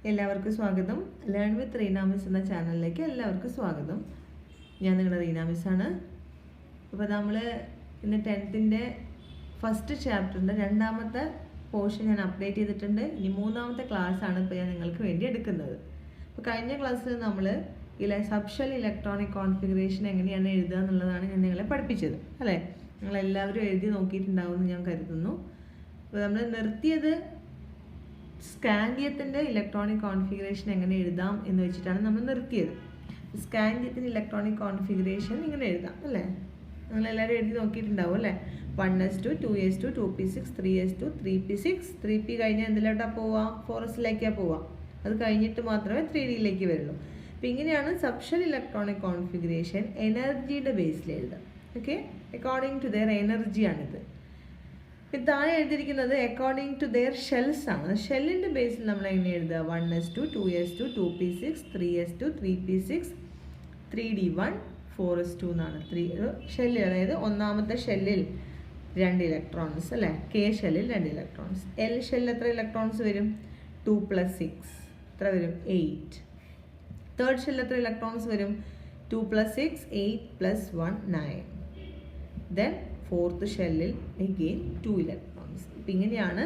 എല്ലാവർക്കും സ്വാഗതം. Learn with Reena miss എന്ന ചാനലിലേക്ക് എല്ലാവർക്കും സ്വാഗതം. ഞാൻ നിങ്ങളുടെ റീന മിസ്സാണ്. അപ്പോൾ നമ്മൾ ഇന്ന് 10th ഫസ്റ്റ് ചാപ്റ്ററിൻ്റെ രണ്ടാമത്തെ പോർഷൻ ഞാൻ അപ്ഡേറ്റ് ചെയ്തിട്ടുണ്ട്. ഇനി മൂന്നാമത്തെ ക്ലാസ്സാണ് ഇപ്പോൾ ഞാൻ നിങ്ങൾക്ക് വേണ്ടി എടുക്കുന്നത്. അപ്പോൾ കഴിഞ്ഞ ക്ലാസ്സിൽ നമ്മൾ സബ്ഷെൽ ഇലക്ട്രോണിക് കോൺഫിഗറേഷൻ എങ്ങനെയാണ് എഴുതുക എന്നുള്ളതാണ് ഞാൻ നിങ്ങളെ പഠിപ്പിച്ചത്, അല്ലേ? നിങ്ങളെല്ലാവരും എഴുതി നോക്കിയിട്ടുണ്ടാവുമെന്ന് ഞാൻ കരുതുന്നു. അപ്പോൾ നമ്മൾ നിർത്തിയത് സ്കാൻഡിയത്തിൻ്റെ ഇലക്ട്രോണിക് കോൺഫിഗറേഷൻ എങ്ങനെ എഴുതാം എന്ന് വെച്ചിട്ടാണ് നമ്മൾ നിർത്തിയത്. സ്കാൻഡിയത്തിൻ്റെ ഇലക്ട്രോണിക് കോൺഫിഗറേഷൻ ഇങ്ങനെ എഴുതാം, അല്ലേ? നിങ്ങളെല്ലാവരും എഴുതി നോക്കിയിട്ടുണ്ടാവും, അല്ലേ? 1s2, 2s2, 2p6, 3s2, 3p6, 3p കഴിഞ്ഞാൽ എന്തിലോട്ടാണ് പോവുക? 4sലേക്കാണ് പോവുക. അത് കഴിഞ്ഞിട്ട് മാത്രമേ 3dയിലേക്ക് വരുള്ളൂ. അപ്പോൾ ഇങ്ങനെയാണ് സബ്ഷെൽ ഇലക്ട്രോണിക് കോൺഫിഗറേഷൻ എനർജിയുടെ ബേസിൽ എഴുതാം. ഓക്കെ, അക്കോർഡിംഗ് ടു ദെയർ എനർജിയാണിത്. താഴെ എഴുതിയിരിക്കുന്നത് അക്കോർഡിംഗ് ടു ദെയർ ഷെൽസ് ആണ്. ഷെല്ലിൻ്റെ ബേസിൽ നമ്മൾ എങ്ങനെ എഴുതുക? 1s2, 2s2, 2p6, 3s2, 3p6, 3d1, 4s2 എന്നാണ്. ഷെല്ലിൽ, അതായത് ഒന്നാമത്തെ ഷെല്ലിൽ 2 ഇലക്ട്രോൺസ്, അല്ലേ? കെ ഷെല്ലിൽ 2 ഇലക്ട്രോൺസ്. എൽ ഷെല്ലിൽ എത്ര ഇലക്ട്രോൺസ് വരും? 2 + 6 എത്ര വരും? 8. തേർഡ് ഷെല്ലിൽ എത്ര ഇലക്ട്രോൺസ് വരും? 2 + 6, 8 + 1, 9. ദെൻ ഫോർത്ത് ഷെല്ലിൽ അഗെയിൻ 2 ഇലക്ട്രോൺസ്. ഇപ്പം ഇങ്ങനെയാണ്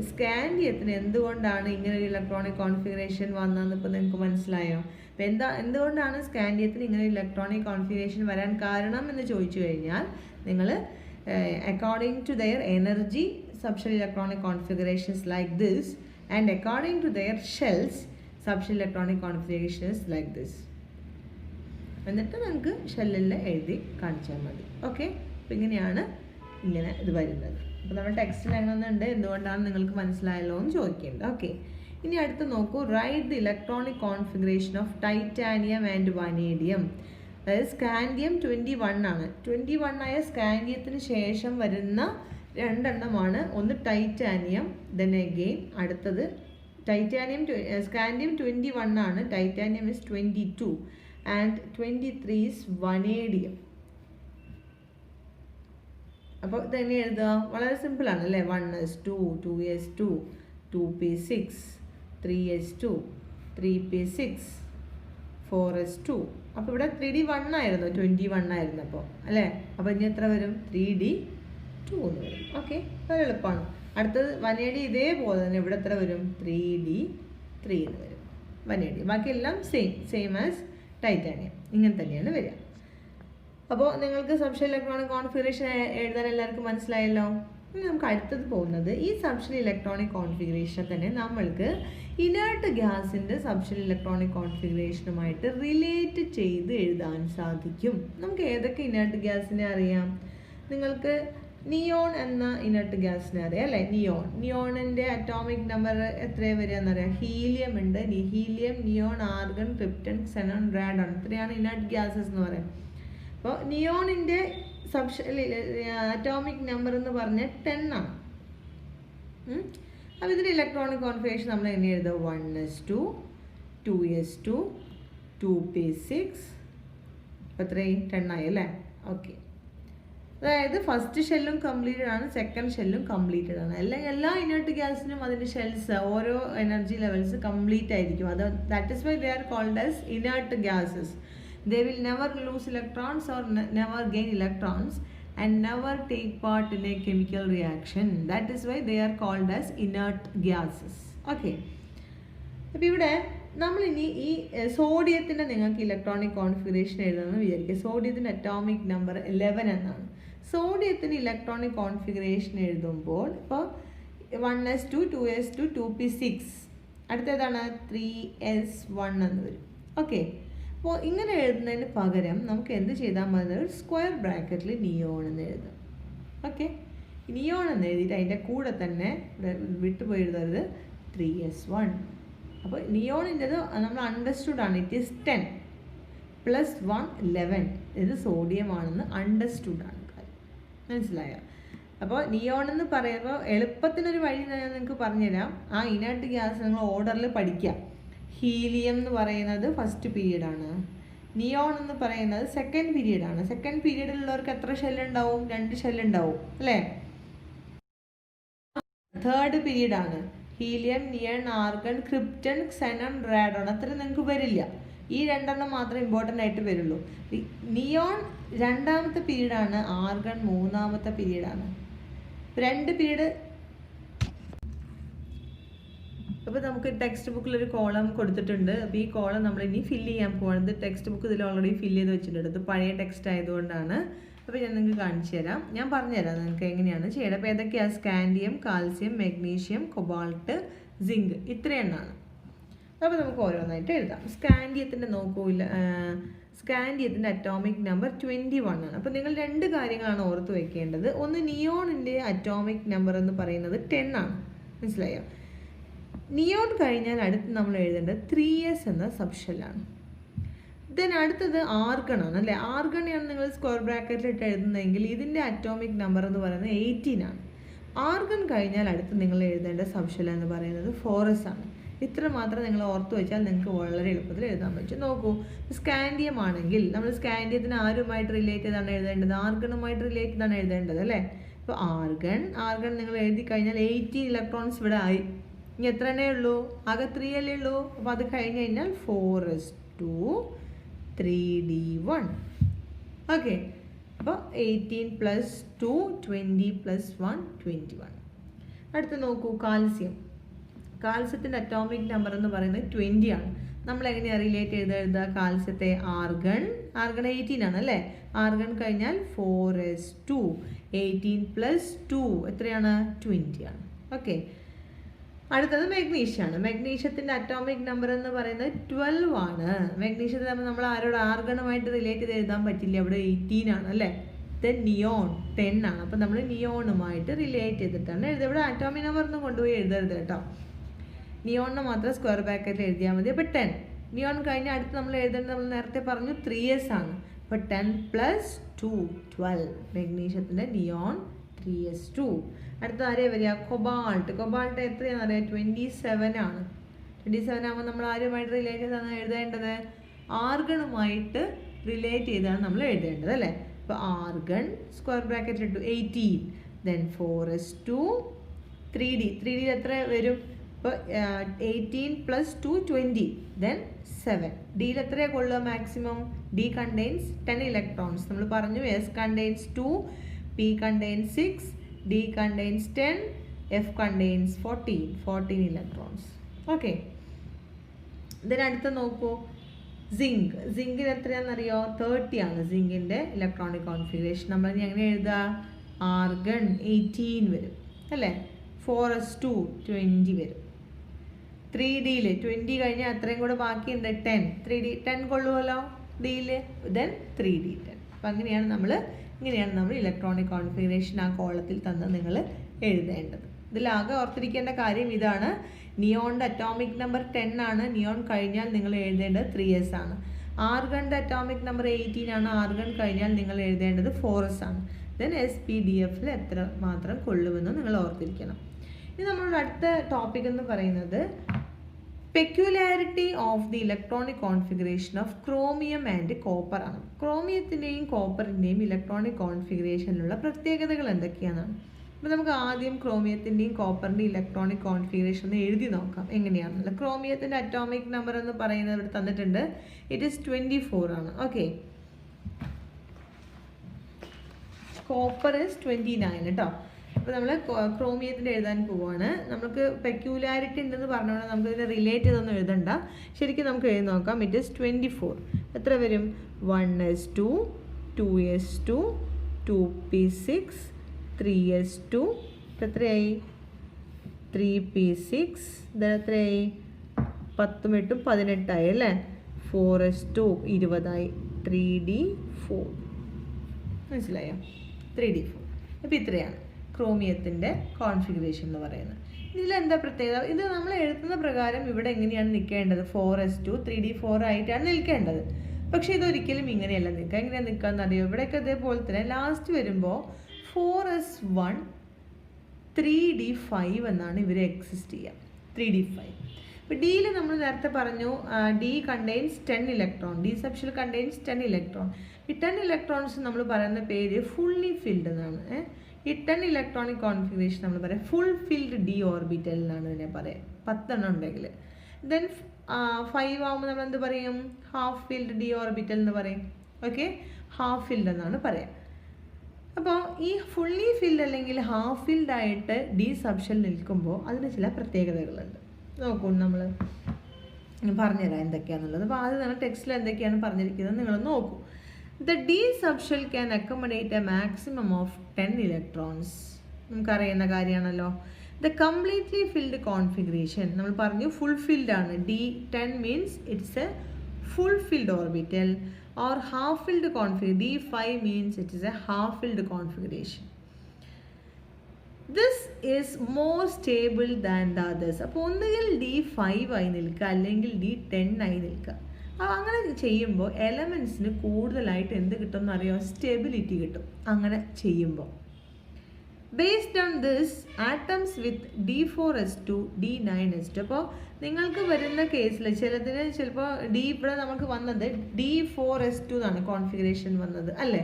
സ്കാൻഡിയത്തിന് എന്തുകൊണ്ടാണ് ഇങ്ങനെ ഒരു ഇലക്ട്രോണിക് കോൺഫിഗറേഷൻ വന്നതെന്ന് ഇപ്പോൾ നിങ്ങൾക്ക് മനസ്സിലായോ? അപ്പോൾ എന്തുകൊണ്ടാണ് സ്കാൻഡിയത്തിന് ഇങ്ങനെ ഒരു ഇലക്ട്രോണിക് കോൺഫിഗറേഷൻ വരാൻ കാരണം എന്ന് ചോദിച്ചു കഴിഞ്ഞാൽ നിങ്ങൾ according to their energy subshell electronic configurations like this and according to their shells subshell electronic configurations like this. എന്നിട്ട് നമുക്ക് ഷെല്ലിൽ എഴുതി കാണിച്ചാൽ മതി. ഓക്കെ, അപ്പോൾ ഇങ്ങനെയാണ് ഇത് വരുന്നത്. അപ്പോൾ നമ്മുടെ ടെക്സ്റ്റിൽ എങ്ങനെയുണ്ട്, എന്തുകൊണ്ടാണ് നിങ്ങൾക്ക് മനസ്സിലായല്ലോ എന്ന് ചോദിക്കേണ്ടത്. ഓക്കെ, ഇനി അടുത്ത് നോക്കൂ. Write the electronic configuration of titanium and vanadium. അതായത് സ്കാൻഡിയം 21 ആണ്. 21 ആയ സ്കാൻഡിയത്തിന് ശേഷം വരുന്ന രണ്ടെണ്ണമാണ്. ഒന്ന് ടൈറ്റാനിയം, ദെൻ അഗെയിൻ അടുത്തത് ടൈറ്റാനിയം. സ്കാൻഡിയം 21 ആണ്, titanium is 22 and 23 is vanadium. അപ്പോൾ ഇതെങ്ങനെ എഴുതുക? വളരെ സിമ്പിളാണ്, അല്ലേ? 1s2, 2s2, 2p6, 3s2, 3p6, 4s2. അപ്പോൾ ഇവിടെ 3d1 ആയിരുന്നു, 21 ആയിരുന്നു അപ്പോൾ, അല്ലേ? അപ്പോൾ ഇനി എത്ര വരും? 3d2 എന്ന് വരും. ഓക്കെ, വളരെ എളുപ്പമാണ്. അടുത്തത് വനേഡി ഇതേപോലെ തന്നെ ഇവിടെ എത്ര വരും? 3d3 എന്ന് വരും വനേഡി. ബാക്കിയെല്ലാം സെയിം ആസ് ടൈറ്റാനിയം. ഇങ്ങനെ തന്നെയാണ് വരിക. അപ്പോൾ നിങ്ങൾക്ക് സബ്ഷെൽ ഇലക്ട്രോണിക് കോൺഫിഗറേഷൻ എഴുതാൻ എല്ലാവർക്കും മനസ്സിലായല്ലോ. ഇനി നമുക്ക് അടുത്തത് പോകുന്നത് ഈ സബ്ഷെൽ ഇലക്ട്രോണിക് കോൺഫിഗറേഷൻ തന്നെ നമ്മൾക്ക് ഇനേർട്ട് ഗ്യാസിൻ്റെ സബ്ഷെൽ ഇലക്ട്രോണിക് കോൺഫിഗറേഷനുമായിട്ട് റിലേറ്റ് ചെയ്ത് എഴുതാൻ സാധിക്കും. നമുക്ക് ഏതൊക്കെ ഇനേർട്ട് ഗ്യാസിനെ അറിയാം? നിങ്ങൾക്ക് നിയോൺ എന്ന ഇനേർട്ട് ഗ്യാസിനെ അറിയാം, അല്ലേ? നിയോണിൻ്റെ അറ്റോമിക് നമ്പർ എത്രയാണ് വരിക എന്നറിയാം. ഹീലിയം ഉണ്ട്, helium, neon, argon, krypton, xenon, radon. ഇത്രയാണ് ഇനേർട്ട് ഗ്യാസസ് എന്ന് പറയുന്നത്. അപ്പോൾ നിയോണിൻ്റെ അറ്റോമിക് നമ്പർ എന്ന് പറഞ്ഞാൽ 10 ആണ്. അപ്പോൾ ഇതിൻ്റെ ഇലക്ട്രോണിക് കോൺഫിഗറേഷൻ നമ്മൾ എങ്ങനെ എഴുതുക? 1s2, 2s2, 2p6. അപ്പോൾ എത്രയും 10 ആയി, അല്ലേ? ഓക്കെ, അതായത് ഫസ്റ്റ് ഷെല്ലും കംപ്ലീറ്റഡ് ആണ്, സെക്കൻഡ് ഷെല്ലും കംപ്ലീറ്റഡ് ആണ്. എല്ലാ ഇനേർട്ട് ഗ്യാസിനും അതിൻ്റെ ഷെൽസ് ഓരോ എനർജി ലെവൽസ് കംപ്ലീറ്റ് ആയിരിക്കും. അത് that is why they are called as inert gases. They will never lose electrons or never gain electrons and never take part in a chemical reaction. That is why they are called as inert gases. Okay. അപ്പോൾ ഇവിടെ നമ്മളിനി ഈ സോഡിയത്തിൻ്റെ നിങ്ങൾക്ക് electronic configuration എഴുതണമെന്ന് വിചാരിക്കുക. സോഡിയത്തിൻ്റെ atomic number 11 എന്നാണ്. സോഡിയത്തിന് electronic configuration എഴുതുമ്പോൾ ഇപ്പോൾ 1s2, 2s2, 2p6, അടുത്തേതാണ് 3s1 എന്ന് വരും. ഓക്കെ, അപ്പോൾ ഇങ്ങനെ എഴുതുന്നതിന് പകരം നമുക്ക് എന്ത് ചെയ്താൽ മതി? സ്ക്വയർ ബ്രാക്കറ്റിൽ നിയോൺ എന്ന് എഴുതാം. ഓക്കെ, നിയോൺ എന്ന് എഴുതിയിട്ട് അതിൻ്റെ കൂടെ തന്നെ വിട്ടുപോയി എഴുതരുത് 3s1. അപ്പോൾ നിയോണിൻ്റെത് നമ്മൾ അണ്ടർസ്റ്റുഡ് ആണ്. It is 10 + 1, 11. ഇത് സോഡിയം ആണെന്ന് അണ്ടർസ്റ്റുഡ് ആണ്. മനസ്സിലായോ? അപ്പോൾ നിയോൺ എന്ന് പറയുമ്പോൾ എളുപ്പത്തിനൊരു വഴി ഞാൻ നിങ്ങൾക്ക് പറഞ്ഞുതരാം. ആ ഇനേർട്ട് ഗ്യാസ് നിങ്ങൾ ഓർഡറിൽ പഠിക്കുക. ഹീലിയം എന്ന് പറയുന്നത് ഫസ്റ്റ് പീരീഡാണ്, നിയോൺ എന്ന് പറയുന്നത് സെക്കൻഡ് പീരീഡാണ്. സെക്കൻഡ് പീരീഡിലുള്ളവർക്ക് എത്ര ഷെല്ലുണ്ടാവും? 2 ഷെല്ലുണ്ടാവും, അല്ലേ? തേർഡ് പീരീഡാണ് helium, neon, argon, krypton, xenon, radon. അത്ര നിങ്ങൾക്ക് വരില്ല. ഈ രണ്ടെണ്ണം മാത്രമേ ഇമ്പോർട്ടൻ്റ് ആയിട്ട് വരുള്ളൂ. നിയോൺ രണ്ടാമത്തെ പീരീഡാണ്, ആർഗൺ മൂന്നാമത്തെ പീരീഡാണ്. 2 പീരീഡ്. അപ്പോൾ നമുക്ക് ടെക്സ്റ്റ് ബുക്കിലൊരു കോളം കൊടുത്തിട്ടുണ്ട്. അപ്പോൾ ഈ കോളം നമ്മൾ ഇനി ഫില്ല് ചെയ്യാൻ പോകുന്നത്. ടെക്സ്റ്റ് ബുക്ക് ഇതിൽ ഓൾറെഡി ഫില്ല് ചെയ്ത് വെച്ചിട്ടുണ്ട്. ഇത് പഴയ ടെക്സ്റ്റ് ആയതുകൊണ്ടാണ്. അപ്പോൾ ഞാൻ നിങ്ങൾക്ക് കാണിച്ചു തരാം, ഞാൻ പറഞ്ഞുതരാം നിങ്ങൾക്ക് എങ്ങനെയാണ് ചെയ്യേണ്ടത്. അപ്പോൾ ഏതൊക്കെയാണ്? Scandium, calcium, magnesium, cobalt, zinc, ഇത്രയെണ്ണമാണ്. അപ്പോൾ നമുക്ക് ഓരോന്നായിട്ട് എഴുതാം. സ്കാൻഡിയത്തിൻ്റെ നോക്കൂല, സ്കാൻഡിയത്തിൻ്റെ അറ്റോമിക് നമ്പർ 21 ആണ്. അപ്പോൾ നിങ്ങൾ 2 കാര്യങ്ങളാണ് ഓർത്ത് വെക്കേണ്ടത്. ഒന്ന്, നിയോണിൻ്റെ അറ്റോമിക് നമ്പർ എന്ന് പറയുന്നത് 10 ആണ്. മനസ്സിലായോ? നിയോൺ കഴിഞ്ഞാൽ അടുത്ത് നമ്മൾ എഴുതേണ്ടത് 3s എന്ന സബ്ഷെല്ലാണ്. ദെൻ അടുത്തത് ആർഗൺ ആണ് അല്ലേ? ആർഗണെയാണ് നിങ്ങൾ സ്ക്വയർ ബ്രാക്കറ്റിലിട്ട് എഴുതുന്നതെങ്കിൽ ഇതിൻ്റെ അറ്റോമിക് നമ്പർ എന്ന് പറയുന്നത് 18 ആണ്. ആർഗൺ കഴിഞ്ഞാൽ അടുത്ത് നിങ്ങൾ എഴുതേണ്ട സബ്ഷെൽ എന്ന് പറയുന്നത് 4s ആണ്. ഇത്ര മാത്രം നിങ്ങൾ ഓർത്ത് വെച്ചാൽ നിങ്ങൾക്ക് വളരെ എളുപ്പത്തിൽ എഴുതാൻ പറ്റും. നോക്കൂ, സ്കാൻഡിയം ആണെങ്കിൽ നമ്മൾ സ്കാൻഡിയത്തിന് ആരുമായിട്ട് റിലേറ്റ് ചെയ്താണ് എഴുതേണ്ടത്? ആർഗണുമായിട്ട് റിലേറ്റ് ചെയ്താണ് എഴുതേണ്ടത് അല്ലേ? ഇപ്പോൾ ആർഗൺ നിങ്ങൾ എഴുതി കഴിഞ്ഞാൽ 18 ഇലക്ട്രോൺസ് ഇവിടെ ആയി. ഇനി എത്ര എണ്ണേ ഉള്ളൂ? ആകെ 3 അല്ലേ ഉള്ളൂ. അപ്പോൾ അത് കഴിഞ്ഞ് കഴിഞ്ഞാൽ 4s2 3d1. ഓക്കെ, അപ്പോൾ 18 + 2 20 + 1 21. അടുത്ത് നോക്കൂ, കാൽസ്യത്തിൻ്റെ അറ്റോമിക് നമ്പർ എന്ന് പറയുന്നത് 20 ആണ്. നമ്മൾ എങ്ങനെയാണ് റിലേറ്റ് ചെയ്ത് കാൽസ്യത്തെ? ആർഗൺ 18 ആണ് അല്ലേ? ആർഗൺ കഴിഞ്ഞാൽ 4s2 18 + 2 എത്രയാണ്? 20 ആണ്. ഓക്കെ, അടുത്തത് മെഗ്നീഷ്യാണ്. മെഗ്നീഷ്യത്തിൻ്റെ അറ്റോമിക് നമ്പർ എന്ന് പറയുന്നത് 12 ആണ്. മെഗ്നീഷ്യത്തിൽ നമ്മൾ ആരോട്? ആർഗണുമായിട്ട് റിലേറ്റ് ചെയ്ത് എഴുതാൻ പറ്റില്ല, അവിടെ 18 ആണ് അല്ലേ? ദെൻ നിയോൺ 10 ആണ്. അപ്പോൾ നമ്മൾ നിയോണുമായിട്ട് റിലേറ്റ് ചെയ്തിട്ടാണ് എഴുതുക. ഇവിടെ അറ്റോമിക് നമ്പർ ഒന്നും കൊണ്ടുപോയി എഴുതരുത് കേട്ടോ. നിയോണിനെ മാത്രം സ്ക്വയർ ബ്രാക്കറ്റിൽ എഴുതിയാൽ മതി. അപ്പോൾ 10. നിയോൺ കഴിഞ്ഞാൽ അടുത്ത് നമ്മൾ എഴുതേണ്ടത് നമ്മൾ നേരത്തെ പറഞ്ഞു 3s ആണ്. അപ്പോൾ 10 + 2 12. മെഗ്നീഷ്യത്തിൻ്റെ നിയോൺ 3s2. അടുത്ത ആരെയാ വരിക? കൊബാൾട്ട് എത്രയാണെന്ന് അറിയാം? 27 ആണ്. 27 ആകുമ്പോൾ നമ്മൾ ആരുമായിട്ട് റിലേറ്റ് ചെയ്താണ് എഴുതേണ്ടത്? ആർഗണുമായിട്ട് റിലേറ്റ് ചെയ്താണ് നമ്മൾ എഴുതേണ്ടത് അല്ലേ? അപ്പോൾ ആർഗൺ സ്ക്വയർ ബ്രാക്കറ്റിൽ ഇട്ടു 18. ദെൻ 4s2 3d എത്ര വരും? അപ്പോൾ 18 + 2 20. ദെൻ 7. ഡിയിൽ എത്രയാണ് കൊള്ളുക മാക്സിമം? D contains 10 electrons. നമ്മൾ പറഞ്ഞു S contains 2, P contains 6, D contains 10, F contains 14 electrons. Okay, ഇതിന് അടുത്ത് നോക്കൂ, സിങ്കിന് എത്രയാണെന്നറിയോ? 30 ആണ് സിങ്കിൻ്റെ ഇലക്ട്രോണിക് കോൺഫിഗറേഷൻ. നമ്മൾ എങ്ങനെ എഴുതുക? ആർഗൺ 18 വരും അല്ലേ? 4s2 20 വരും. 3dയിൽ 20 കഴിഞ്ഞാൽ അത്രയും കൂടെ ബാക്കിയുണ്ട് 10. 3d 10 കൊള്ളുമല്ലോ ഡിയിൽ. Then 3d 10. അപ്പം ഇങ്ങനെയാണ് നമ്മൾ ഇലക്ട്രോണിക് കോൺഫിഗറേഷൻ ആ കോളത്തിൽ തന്ന് നിങ്ങൾ എഴുതേണ്ടത്. ഇതിലാകെ ഓർത്തിരിക്കേണ്ട കാര്യം ഇതാണ്, നിയോണിൻ്റെ അറ്റോമിക് നമ്പർ 10 ആണ്. നിയോൺ കഴിഞ്ഞാൽ നിങ്ങൾ എഴുതേണ്ടത് 3s ആണ്. ആർഗണിൻ്റെ അറ്റോമിക് നമ്പർ 18 ആണ്. ആർഗൺ കഴിഞ്ഞാൽ നിങ്ങൾ എഴുതേണ്ടത് 4s ആണ്. ദെൻ SPDFൽ എത്ര മാത്രം കൊള്ളുമെന്ന് നിങ്ങൾ ഓർത്തിരിക്കണം. ഇനി നമ്മളുടെ അടുത്ത ടോപ്പിക് എന്ന് പറയുന്നത് peculiarity of the electronic configuration of chromium and copper ആണ്. ക്രോമിയത്തിൻ്റെയും കോപ്പറിൻ്റെയും ഇലക്ട്രോണിക് കോൺഫിഗറേഷനിലുള്ള പ്രത്യേകതകൾ എന്തൊക്കെയാണെന്നാണ്. അപ്പോൾ നമുക്ക് ആദ്യം ക്രോമിയത്തിൻ്റെയും കോപ്പറിൻ്റെയും ഇലക്ട്രോണിക് കോൺഫിഗറേഷൻ ഒന്ന് എഴുതി നോക്കാം എങ്ങനെയാണെന്നുള്ളത്. ക്രോമിയത്തിൻ്റെ അറ്റോമിക് നമ്പർ എന്ന് പറയുന്നത് ഇവിടെ തന്നിട്ടുണ്ട്. ഇറ്റ് ഈസ് 24 ആണ്. ഓക്കെ, കോപ്പർ ഈസ് 29 കേട്ടോ. അപ്പോൾ നമ്മൾ ക്രോമിയത്തിൻ്റെ എഴുതാൻ പോവുകയാണ്. നമുക്ക് പെക്യുലാരിറ്റി ഉണ്ടെന്ന് പറഞ്ഞുകൊണ്ട് നമുക്ക് ഇതിനെ റിലേറ്റ് ചെയ്തൊന്നും എഴുതണ്ട. ശരിക്കും നമുക്ക് എഴുതി നോക്കാം. It is 24. എത്ര വരും? 1s2 2s2 2p6 3s2. എത്രയായി? 3p6. ഇത് എത്രയായി? 10 8 18 അല്ലേ? 4s2 20. 3d4. മനസ്സിലായോ? 3d4. അപ്പോൾ ഇത്രയാണ് ക്രോമിയത്തിൻ്റെ കോൺഫിഗറേഷൻ എന്ന് പറയുന്നത്. ഇതിലെന്താ പ്രത്യേകത? ഇത് നമ്മൾ എഴുതുന്ന പ്രകാരം ഇവിടെ എങ്ങനെയാണ് നിൽക്കേണ്ടത്? 4s2 3d4 ആയിട്ടാണ് നിൽക്കേണ്ടത്. പക്ഷേ ഇതൊരിക്കലും ഇങ്ങനെയല്ല നിൽക്കുക. എങ്ങനെയാണ് നിൽക്കുകയെന്ന് അറിയോ? ഇവിടെയൊക്കെ ഇതേപോലെ തന്നെ ലാസ്റ്റ് വരുമ്പോൾ 4s1 3d5 എന്നാണ് ഇവർ എക്സിസ്റ്റ് ചെയ്യുക. 3d5. അപ്പോൾ ഡിയിൽ നമ്മൾ നേരത്തെ പറഞ്ഞു D contains 10 electron. D subshell contains 10 electron. ഈ 10 ഇലക്ട്രോൺസ് നമ്മൾ പറയുന്ന പേര് ഫുള്ളി ഫിൽഡ് എന്നാണ്. ഈ 10 ഇലക്ട്രോണിക് കോൺഫിഗറേഷൻ നമ്മൾ പറയാം ഫുൾ ഫിൽഡ് ഡി ഓർബിറ്റൽ എന്നാണ് ഇതിനെ പറയാം. 10 ഉണ്ടെങ്കിൽ. ദെൻ 5 ആകുമ്പോൾ നമ്മൾ എന്ത് പറയും? ഹാഫ് ഫിൽഡ് ഡി ഓർബിറ്റൽ എന്ന് പറയും. ഓക്കെ, ഹാഫ് ഫിൽഡ് എന്നാണ് പറയാം. അപ്പോൾ ഈ ഫുള്ളി ഫിൽഡ് അല്ലെങ്കിൽ ഹാഫ് ഫിൽഡ് ആയിട്ട് ഡി സബ്ഷെൽ നിൽക്കുമ്പോൾ അതിന് ചില പ്രത്യേകതകളുണ്ട്. നോക്കൂ, നമ്മൾ പറഞ്ഞുതരാം എന്തൊക്കെയാണെന്നുള്ളത്. അപ്പോൾ ആദ്യം തന്നെ ടെക്സ്റ്റിൽ എന്തൊക്കെയാണ് പറഞ്ഞിരിക്കുന്നത് നിങ്ങളൊന്ന് നോക്കൂ. The d subshell can accommodate a maximum of 10 electrons. നമുക്കറിയുന്ന കാര്യമാണല്ലോ. ദ കംപ്ലീറ്റ്ലി ഫിൽഡ് കോൺഫിഗറേഷൻ നമ്മൾ പറഞ്ഞു ഫുൾ ഫിൽഡ് ആണ്. D10 means it's A full filled orbital, or half filled configuration. D5 means it is a half filled configuration. This is more stable than the others. അപ്പോൾ ഒന്നുകിൽ D5 ആയി നിൽക്കുക അല്ലെങ്കിൽ D10 ആയി നിൽക്കുക. അപ്പോൾ അങ്ങനെ ചെയ്യുമ്പോൾ എലമെൻറ്റ്സിന് കൂടുതലായിട്ട് എന്ത് കിട്ടും എന്നറിയോ? സ്റ്റെബിലിറ്റി കിട്ടും അങ്ങനെ ചെയ്യുമ്പോൾ. Based on this, atoms with D4s2, D9s2. അപ്പോൾ നിങ്ങൾക്ക് വരുന്ന കേസിൽ ചിലതിന് ചിലപ്പോൾ ഇവിടെ നമുക്ക് വന്നത് D4s2 എന്നാണ് കോൺഫിഗറേഷൻ വന്നത് അല്ലേ?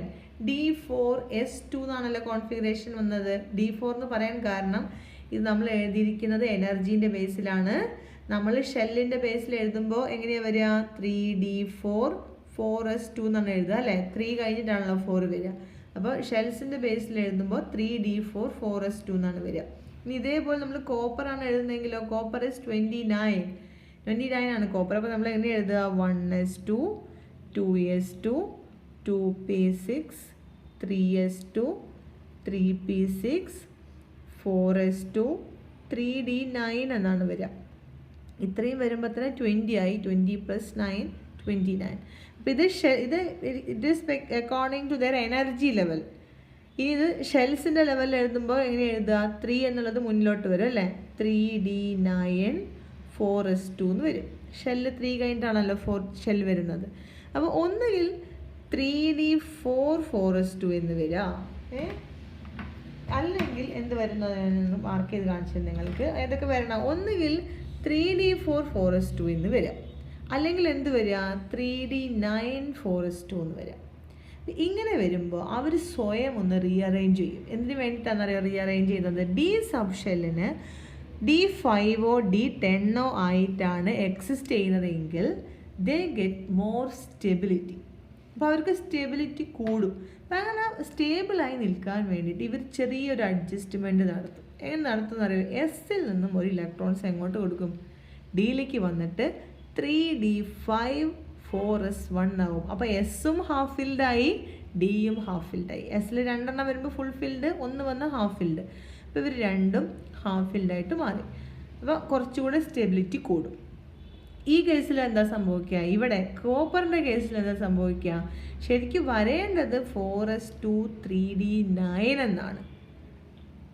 D4s2 എന്നാണല്ലോ കോൺഫിഗറേഷൻ വന്നത്. D4 എന്ന് പറയാൻ കാരണം ഇത് നമ്മൾ എഴുതിയിരിക്കുന്നത് എനർജീൻ്റെ ബേസിലാണ്. നമ്മൾ ഷെല്ലിൻ്റെ ബേസിൽ എഴുതുമ്പോൾ എങ്ങനെയാണ് വരിക? 3D4 4s2 എന്നാണ് എഴുതുക അല്ലേ? 3 കഴിഞ്ഞിട്ടാണല്ലോ 4 വരിക. അപ്പോൾ ഷെൽസിൻ്റെ ബേസിൽ എഴുതുമ്പോൾ 3D4 4s2 എന്നാണ് വരിക. ഇനി ഇതേപോലെ നമ്മൾ കോപ്പറാണ് എഴുതുന്നതെങ്കിലോ കോപ്പർ is 29 ആണ് കോപ്പർ. അപ്പോൾ നമ്മൾ എങ്ങനെ എഴുതുക? 1s2 2s2 2p6 3s2 3p6 4s2 3d9 എന്നാണ് വരിക. ഇത്രയും വരുമ്പോൾ തന്നെ 20 ആയി. 20 + 9 29. അപ്പോൾ ഇത് it is according to their energy level. ഇനി ഇത് ഷെൽസിൻ്റെ ലെവലിൽ എഴുതുമ്പോൾ എങ്ങനെ എഴുതുക? 3 എന്നുള്ളത് മുന്നിലോട്ട് വരും അല്ലേ? 3d9 4s2 എന്ന് വരും. ഷെല്ല് 3 കഴിഞ്ഞിട്ടാണല്ലോ 4 ഷെൽ വരുന്നത്. അപ്പോൾ ഒന്നുകിൽ 3d4 4s2 എന്ന് വരിക, അല്ലെങ്കിൽ എന്ത് വരുന്നതെന്ന് മാർക്ക് ചെയ്ത് കാണിച്ചത് നിങ്ങൾക്ക്. ഏതൊക്കെ വരണം? ഒന്നുകിൽ 3d4 4s2 എന്ന് വരിക, അല്ലെങ്കിൽ എന്ത് വരിക? 3d9 4s2 എന്ന് വരിക. ഇങ്ങനെ വരുമ്പോൾ അവർ സ്വയം ഒന്ന് റീഅറേഞ്ച് ചെയ്യും. എന്തിനു വേണ്ടിയിട്ടാണെന്നറിയോ റീഅറേഞ്ച് ചെയ്യുന്നത്? ഡി സബ്ഷെല്ലിന് D5 D10 ആയിട്ടാണ് എക്സിസ്റ്റ് ചെയ്യുന്നതെങ്കിൽ ദേ ഗെറ്റ് മോർ സ്റ്റെബിലിറ്റി. അപ്പോൾ അവർക്ക് സ്റ്റെബിലിറ്റി കൂടും. അപ്പം അങ്ങനെ സ്റ്റേബിളായി നിൽക്കാൻ വേണ്ടിയിട്ട് ഇവർ ചെറിയൊരു അഡ്ജസ്റ്റ്മെൻറ്റ് നടത്തും. എങ്ങനെ നടത്തുമെന്നറിയോ? എസിൽ നിന്നും ഒരു ഇലക്ട്രോൺസ് എങ്ങോട്ട് കൊടുക്കും? ഡിയിലേക്ക് വന്നിട്ട് 3d5 4s1 ആവും. അപ്പോൾ എസും ഹാഫ് ഫിൽഡായി ഡിയും ഹാഫ് ഫിൽഡായി. എസിൽ 2 എണ്ണം വരുമ്പോൾ ഫുൾ ഫിൽഡ്, 1 വന്ന് ഹാഫ് ഫിൽഡ്. അപ്പോൾ ഇവർ രണ്ടും ഹാഫ് ഫിൽഡായിട്ട് മാറി. അപ്പോൾ കുറച്ചുകൂടെ സ്റ്റെബിലിറ്റി കൂടും. ഈ കേസിൽ എന്താ സംഭവിക്കുക? ഇവിടെ കോപ്പറിൻ്റെ കേസിൽ എന്താ സംഭവിക്കുക? ശരിക്കും വരേണ്ടത് 4s2 3d9 എന്നാണ്.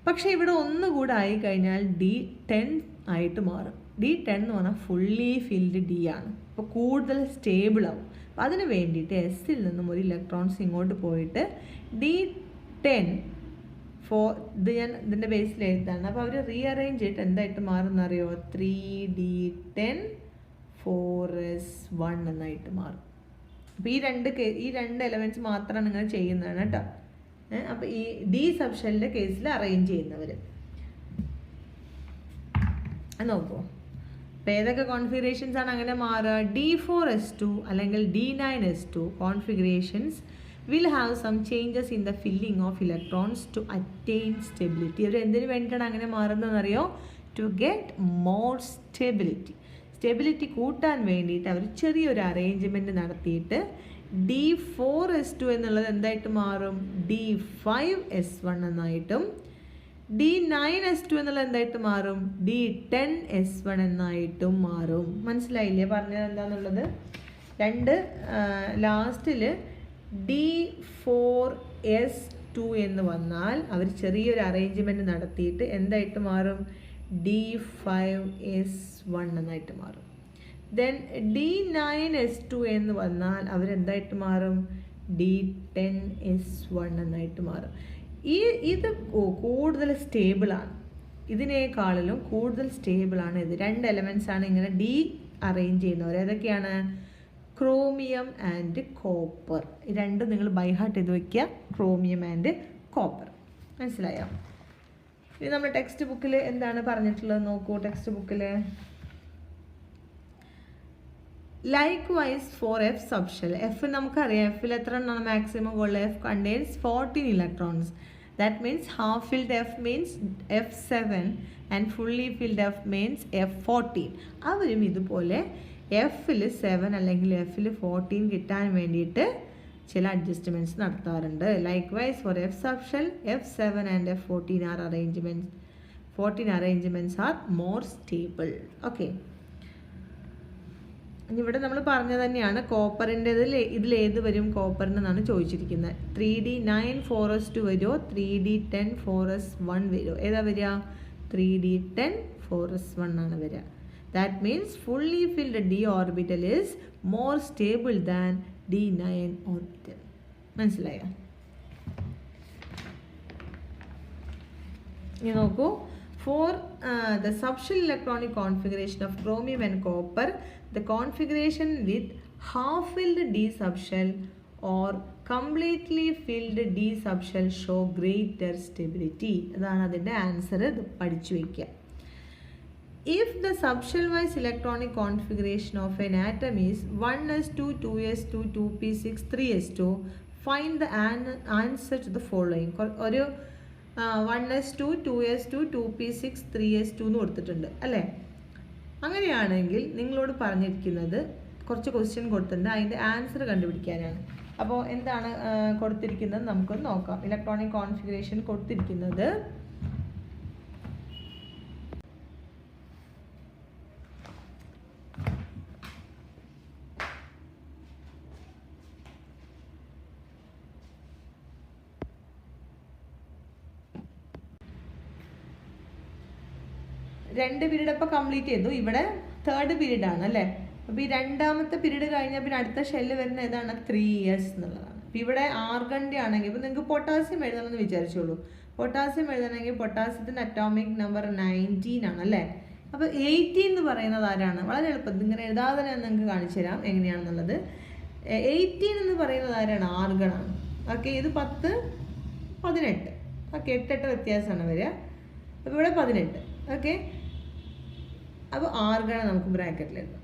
പക്ഷേ ഇവിടെ ഒന്നുകൂടെ ആയിക്കഴിഞ്ഞാൽ D10 ആയിട്ട് മാറും. D10 എന്ന് പറഞ്ഞാൽ ഫുള്ളി ഫിൽഡ് ഡി ആണ്. അപ്പോൾ കൂടുതൽ സ്റ്റേബിൾ ആവും. അപ്പോൾ അതിന് വേണ്ടിയിട്ട് എസിൽ നിന്നും ഒരു ഇലക്ട്രോൺസ് ഇങ്ങോട്ട് പോയിട്ട് D10 ഇത് ഞാൻ ഇതിൻ്റെ ബേസിൽ എഴുതാണ്. അപ്പോൾ അവർ റീഅറേഞ്ച് ചെയ്തിട്ട് എന്തായിട്ട് മാറുമെന്നറിയോ? 3d10 4s1 എന്നായിട്ട് മാറും. അപ്പോൾ ഈ രണ്ട് എലമെൻറ്റ്സ് മാത്രമാണ് ഇങ്ങനെ ചെയ്യുന്നതാണ് കേട്ടോ. അപ്പോൾ ഈ ഡി സബ്ഷെല്ലിൻ്റെ കേസിൽ അറേഞ്ച് ചെയ്യുന്നവർ നോക്കൂ. അപ്പോൾ ഏതൊക്കെ കോൺഫിഗറേഷൻസ് ആണ് അങ്ങനെ മാറുക? D4s2 അല്ലെങ്കിൽ D9s2 configurations will have some changes in the filling of electrons to attain stability. അവർ എന്തിനു വേണ്ടിയിട്ടാണ് അങ്ങനെ മാറുന്നതെന്നറിയോ? To get more stability. Stability കൂട്ടാൻ വേണ്ടിയിട്ട് അവർ ചെറിയൊരു അറേഞ്ച്മെൻറ്റ് നടത്തിയിട്ട് D4s2 എന്നുള്ളത് എന്തായിട്ട് മാറും? D5s1 എന്നായിട്ടും D9s2 എന്നുള്ളത് എന്തായിട്ട് മാറും? D10s1 എന്നായിട്ടും മാറും. മനസ്സിലായില്ലേ പറഞ്ഞത് എന്താണെന്നുള്ളത്? ലാസ്റ്റിൽ D4s2 എന്ന് വന്നാൽ അവർ ചെറിയൊരു അറേഞ്ച്മെൻറ്റ് നടത്തിയിട്ട് എന്തായിട്ട് മാറും? D5s1 എന്നായിട്ട് മാറും. ദെൻ D9s2 എന്ന് വന്നാൽ അവരെന്തായിട്ട് മാറും? D10s1 എന്നായിട്ട് മാറും. ഇത് കൂടുതൽ സ്റ്റേബിളാണ്. ഇതിനേക്കാളിലും കൂടുതൽ സ്റ്റേബിളാണ് ഇത്. 2 എലമെൻറ്റ്സ് ആണ് ഇങ്ങനെ ഡി അറേഞ്ച് ചെയ്യുന്നവർ. ഏതൊക്കെയാണ്? Chromium and copper. രണ്ടും നിങ്ങൾ ബൈ ഹാർട്ട് ചെയ്ത് വയ്ക്കുക. Chromium and copper. മനസ്സിലായോ? ഇനി നമ്മുടെ ടെക്സ്റ്റ് ബുക്കിൽ എന്താണ് പറഞ്ഞിട്ടുള്ളത് നോക്കൂ. ടെക്സ്റ്റ് ബുക്കിൽ likewise for F subshell. F നമുക്കറിയാം, Fൽ എത്ര എണ്ണമാണ് മാക്സിമം ഉള്ളത്? F contains 14 electrons. That means half filled F means F7 and fully filled F means F14. അവരും ഇതുപോലെ Fൽ 7 അല്ലെങ്കിൽ Fൽ 14 കിട്ടാൻ വേണ്ടിയിട്ട് ചില അഡ്ജസ്റ്റ്മെൻറ്റ്സ് നടത്താറുണ്ട്. Likewise for F subshell, F7 and F14 are arrangements. 14 arrangements are more stable. Okay. ഇവിടെ നമ്മൾ പറഞ്ഞത് തന്നെയാണ് കോപ്പറിൻ്റെ ഇതിലേത് വരും കോപ്പറിനെന്നാണ് ചോദിച്ചിരിക്കുന്നത്. 3D9 4s2 വരുമോ 3D10 4s1 വരുമോ? ഏതാ വരിക? 3D10 4s1 ആണ് വരിക. That means fully filled d orbital is more stable than D9 orbital. മനസ്സിലായോ? ഇനി നോക്കൂ. For the subshell electronic configuration of chromium and copper, the configuration with half filled D subshell or completely filled D subshell show greater stability. അതാണ് അതിൻ്റെ answer. ഇത് പഠിച്ചു വയ്ക്കുക. If the subshell wise electronic configuration of an atom is 1s2 2s2 2p6 3s2, find the answer to the following. ഒരു 1s2 2s2 2p6 3s2 എന്ന് കൊടുത്തിട്ടുണ്ട് അല്ലേ? അങ്ങനെയാണെങ്കിൽ നിങ്ങളോട് പറഞ്ഞിരിക്കുന്നത് കുറച്ച് ക്വസ്റ്റ്യൻ കൊടുത്തിട്ടുണ്ട്, അതിൻ്റെ ആൻസർ കണ്ടുപിടിക്കാനാണ്. അപ്പോൾ എന്താണ് കൊടുത്തിരിക്കുന്നത് നമുക്കൊന്ന് നോക്കാം. ഇലക്ട്രോണിക് കോൺഫിഗറേഷൻ കൊടുത്തിരിക്കുന്നത് രണ്ട് പീരീഡ് അപ്പോൾ കംപ്ലീറ്റ് ചെയ്തു. ഇവിടെ തേർഡ് പീരീഡ് ആണ് അല്ലേ? അപ്പോൾ ഈ രണ്ടാമത്തെ പീരീഡ് കഴിഞ്ഞാൽ പിന്നെ അടുത്ത ഷെല്ല് വരുന്ന ഏതാണ്? 3s എന്നുള്ളതാണ്. അപ്പോൾ ഇവിടെ ആർഗണിൻ്റെ ആണെങ്കിൽ ഇപ്പോൾ നിങ്ങൾക്ക് പൊട്ടാസ്യം എഴുതണമെന്ന് വിചാരിച്ചോളൂ. പൊട്ടാസ്യം എഴുതണമെങ്കിൽ പൊട്ടാസ്യത്തിൻ്റെ അറ്റോമിക് നമ്പർ 19 ആണ് അല്ലേ? അപ്പോൾ 18 എന്ന് പറയുന്നത് ആരാണ്? വളരെ എളുപ്പത്തിൽ ഇങ്ങനെ എഴുതാതെ ഞാൻ നിങ്ങൾക്ക് കാണിച്ചു തരാം എങ്ങനെയാണെന്നുള്ളത്. 18 എന്ന് പറയുന്നത് ആരാണ്? ആർഗണാണ്. ഓക്കെ, ഇത് 10 18. ഓക്കെ, 8 വ്യത്യാസമാണ് വരിക. അപ്പോൾ ഇവിടെ 18. ഓക്കെ, അപ്പോൾ ആർഗൺ നമുക്ക് ബ്രാക്കറ്റിൽ എഴുതാം.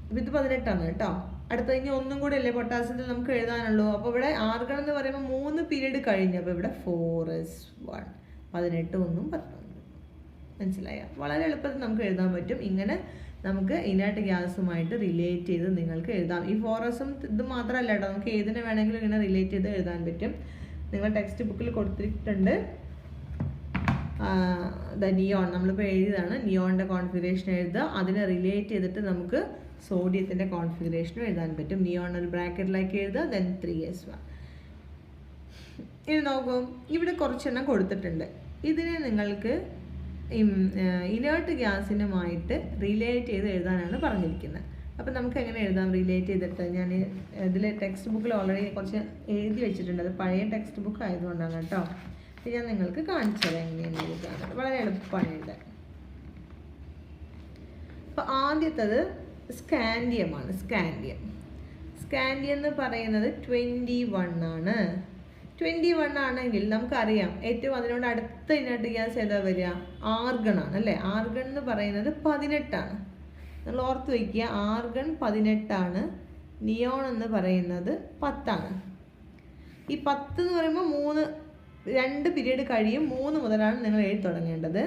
അപ്പോൾ ഇത് 18 കേട്ടോ. അടുത്ത ഇനി ഒന്നും കൂടെ അല്ലേ പൊട്ടാസ്യത്തിൽ നമുക്ക് എഴുതാനുള്ളൂ. അപ്പോൾ ഇവിടെ ആർഗൺ എന്ന് പറയുമ്പോൾ 3 പീരീഡ് കഴിഞ്ഞു. അപ്പോൾ ഇവിടെ 4s1 18 1 19. മനസ്സിലായോ? വളരെ എളുപ്പത്തിൽ നമുക്ക് എഴുതാൻ പറ്റും. ഇങ്ങനെ നമുക്ക് ഇനേർട്ട് ഗ്യാസുമായിട്ട് റിലേറ്റ് ചെയ്ത് നിങ്ങൾക്ക് എഴുതാം. ഈ 4sഉം ഇത് മാത്രമല്ല കേട്ടോ, നമുക്ക് ഏതിനെ വേണമെങ്കിലും ഇങ്ങനെ റിലേറ്റ് ചെയ്ത് എഴുതാൻ പറ്റും. നിങ്ങൾ ടെക്സ്റ്റ് ബുക്കിൽ കൊടുത്തിട്ടുണ്ട് നിയോൺ, നമ്മളിപ്പോൾ എഴുതിയതാണ്. നിയോണിൻ്റെ കോൺഫിഗറേഷൻ എഴുതുക, അതിനെ റിലേറ്റ് ചെയ്തിട്ട് നമുക്ക് സോഡിയത്തിൻ്റെ കോൺഫിഗറേഷനും എഴുതാൻ പറ്റും. നിയോൺ ഒരു ബ്രാക്കറ്റിലേക്ക് എഴുതുക, ദെൻ 3s1. ഇനി നോക്കൂ, ഇവിടെ കുറച്ചെണ്ണം കൊടുത്തിട്ടുണ്ട്. ഇതിനെ നിങ്ങൾക്ക് ഇനേർട്ട് ഗ്യാസിനുമായിട്ട് റിലേറ്റ് ചെയ്ത് എഴുതാനാണ് പറഞ്ഞിരിക്കുന്നത്. അപ്പോൾ നമുക്ക് എങ്ങനെ എഴുതാം റിലേറ്റ് ചെയ്തിട്ട്? ഞാൻ ഇതിൽ ടെക്സ്റ്റ് ബുക്കിൽ ഓൾറെഡി കുറച്ച് എഴുതി വെച്ചിട്ടുണ്ട്. അത് പഴയ ടെക്സ്റ്റ് ബുക്ക് ആയതുകൊണ്ടാണ് കേട്ടോ. ഞാൻ നിങ്ങൾക്ക് കാണിച്ചു തരാം എങ്ങനെയാണ് എഴുതാൻ. വളരെ എളുപ്പമാണ് എഴുതാൻ. അപ്പോൾ ആദ്യത്തത് സ്കാൻഡിയമാണ്. സ്കാൻഡിയം എന്ന് പറയുന്നത് 21 ആണ്. 21 ആണെങ്കിൽ നമുക്കറിയാം ഏറ്റവും അതിനോട് അടുത്ത ഇനേർട്ട് ഗ്യാസ് ഏതാ വരിക? ആർഗൺ ആണ് അല്ലേ? ആർഗൺ എന്ന് പറയുന്നത് 18 ആണ്. നിങ്ങൾ ഓർത്ത് വയ്ക്കുക, ആർഗൺ 18 ആണ്. നിയോൺ എന്ന് പറയുന്നത് 10 ആണ്. ഈ 10 എന്ന് പറയുമ്പോൾ 2 പീരീഡ് കഴിയും 3 മുതലാണ് നിങ്ങൾ എഴുതി തുടങ്ങേണ്ടത്.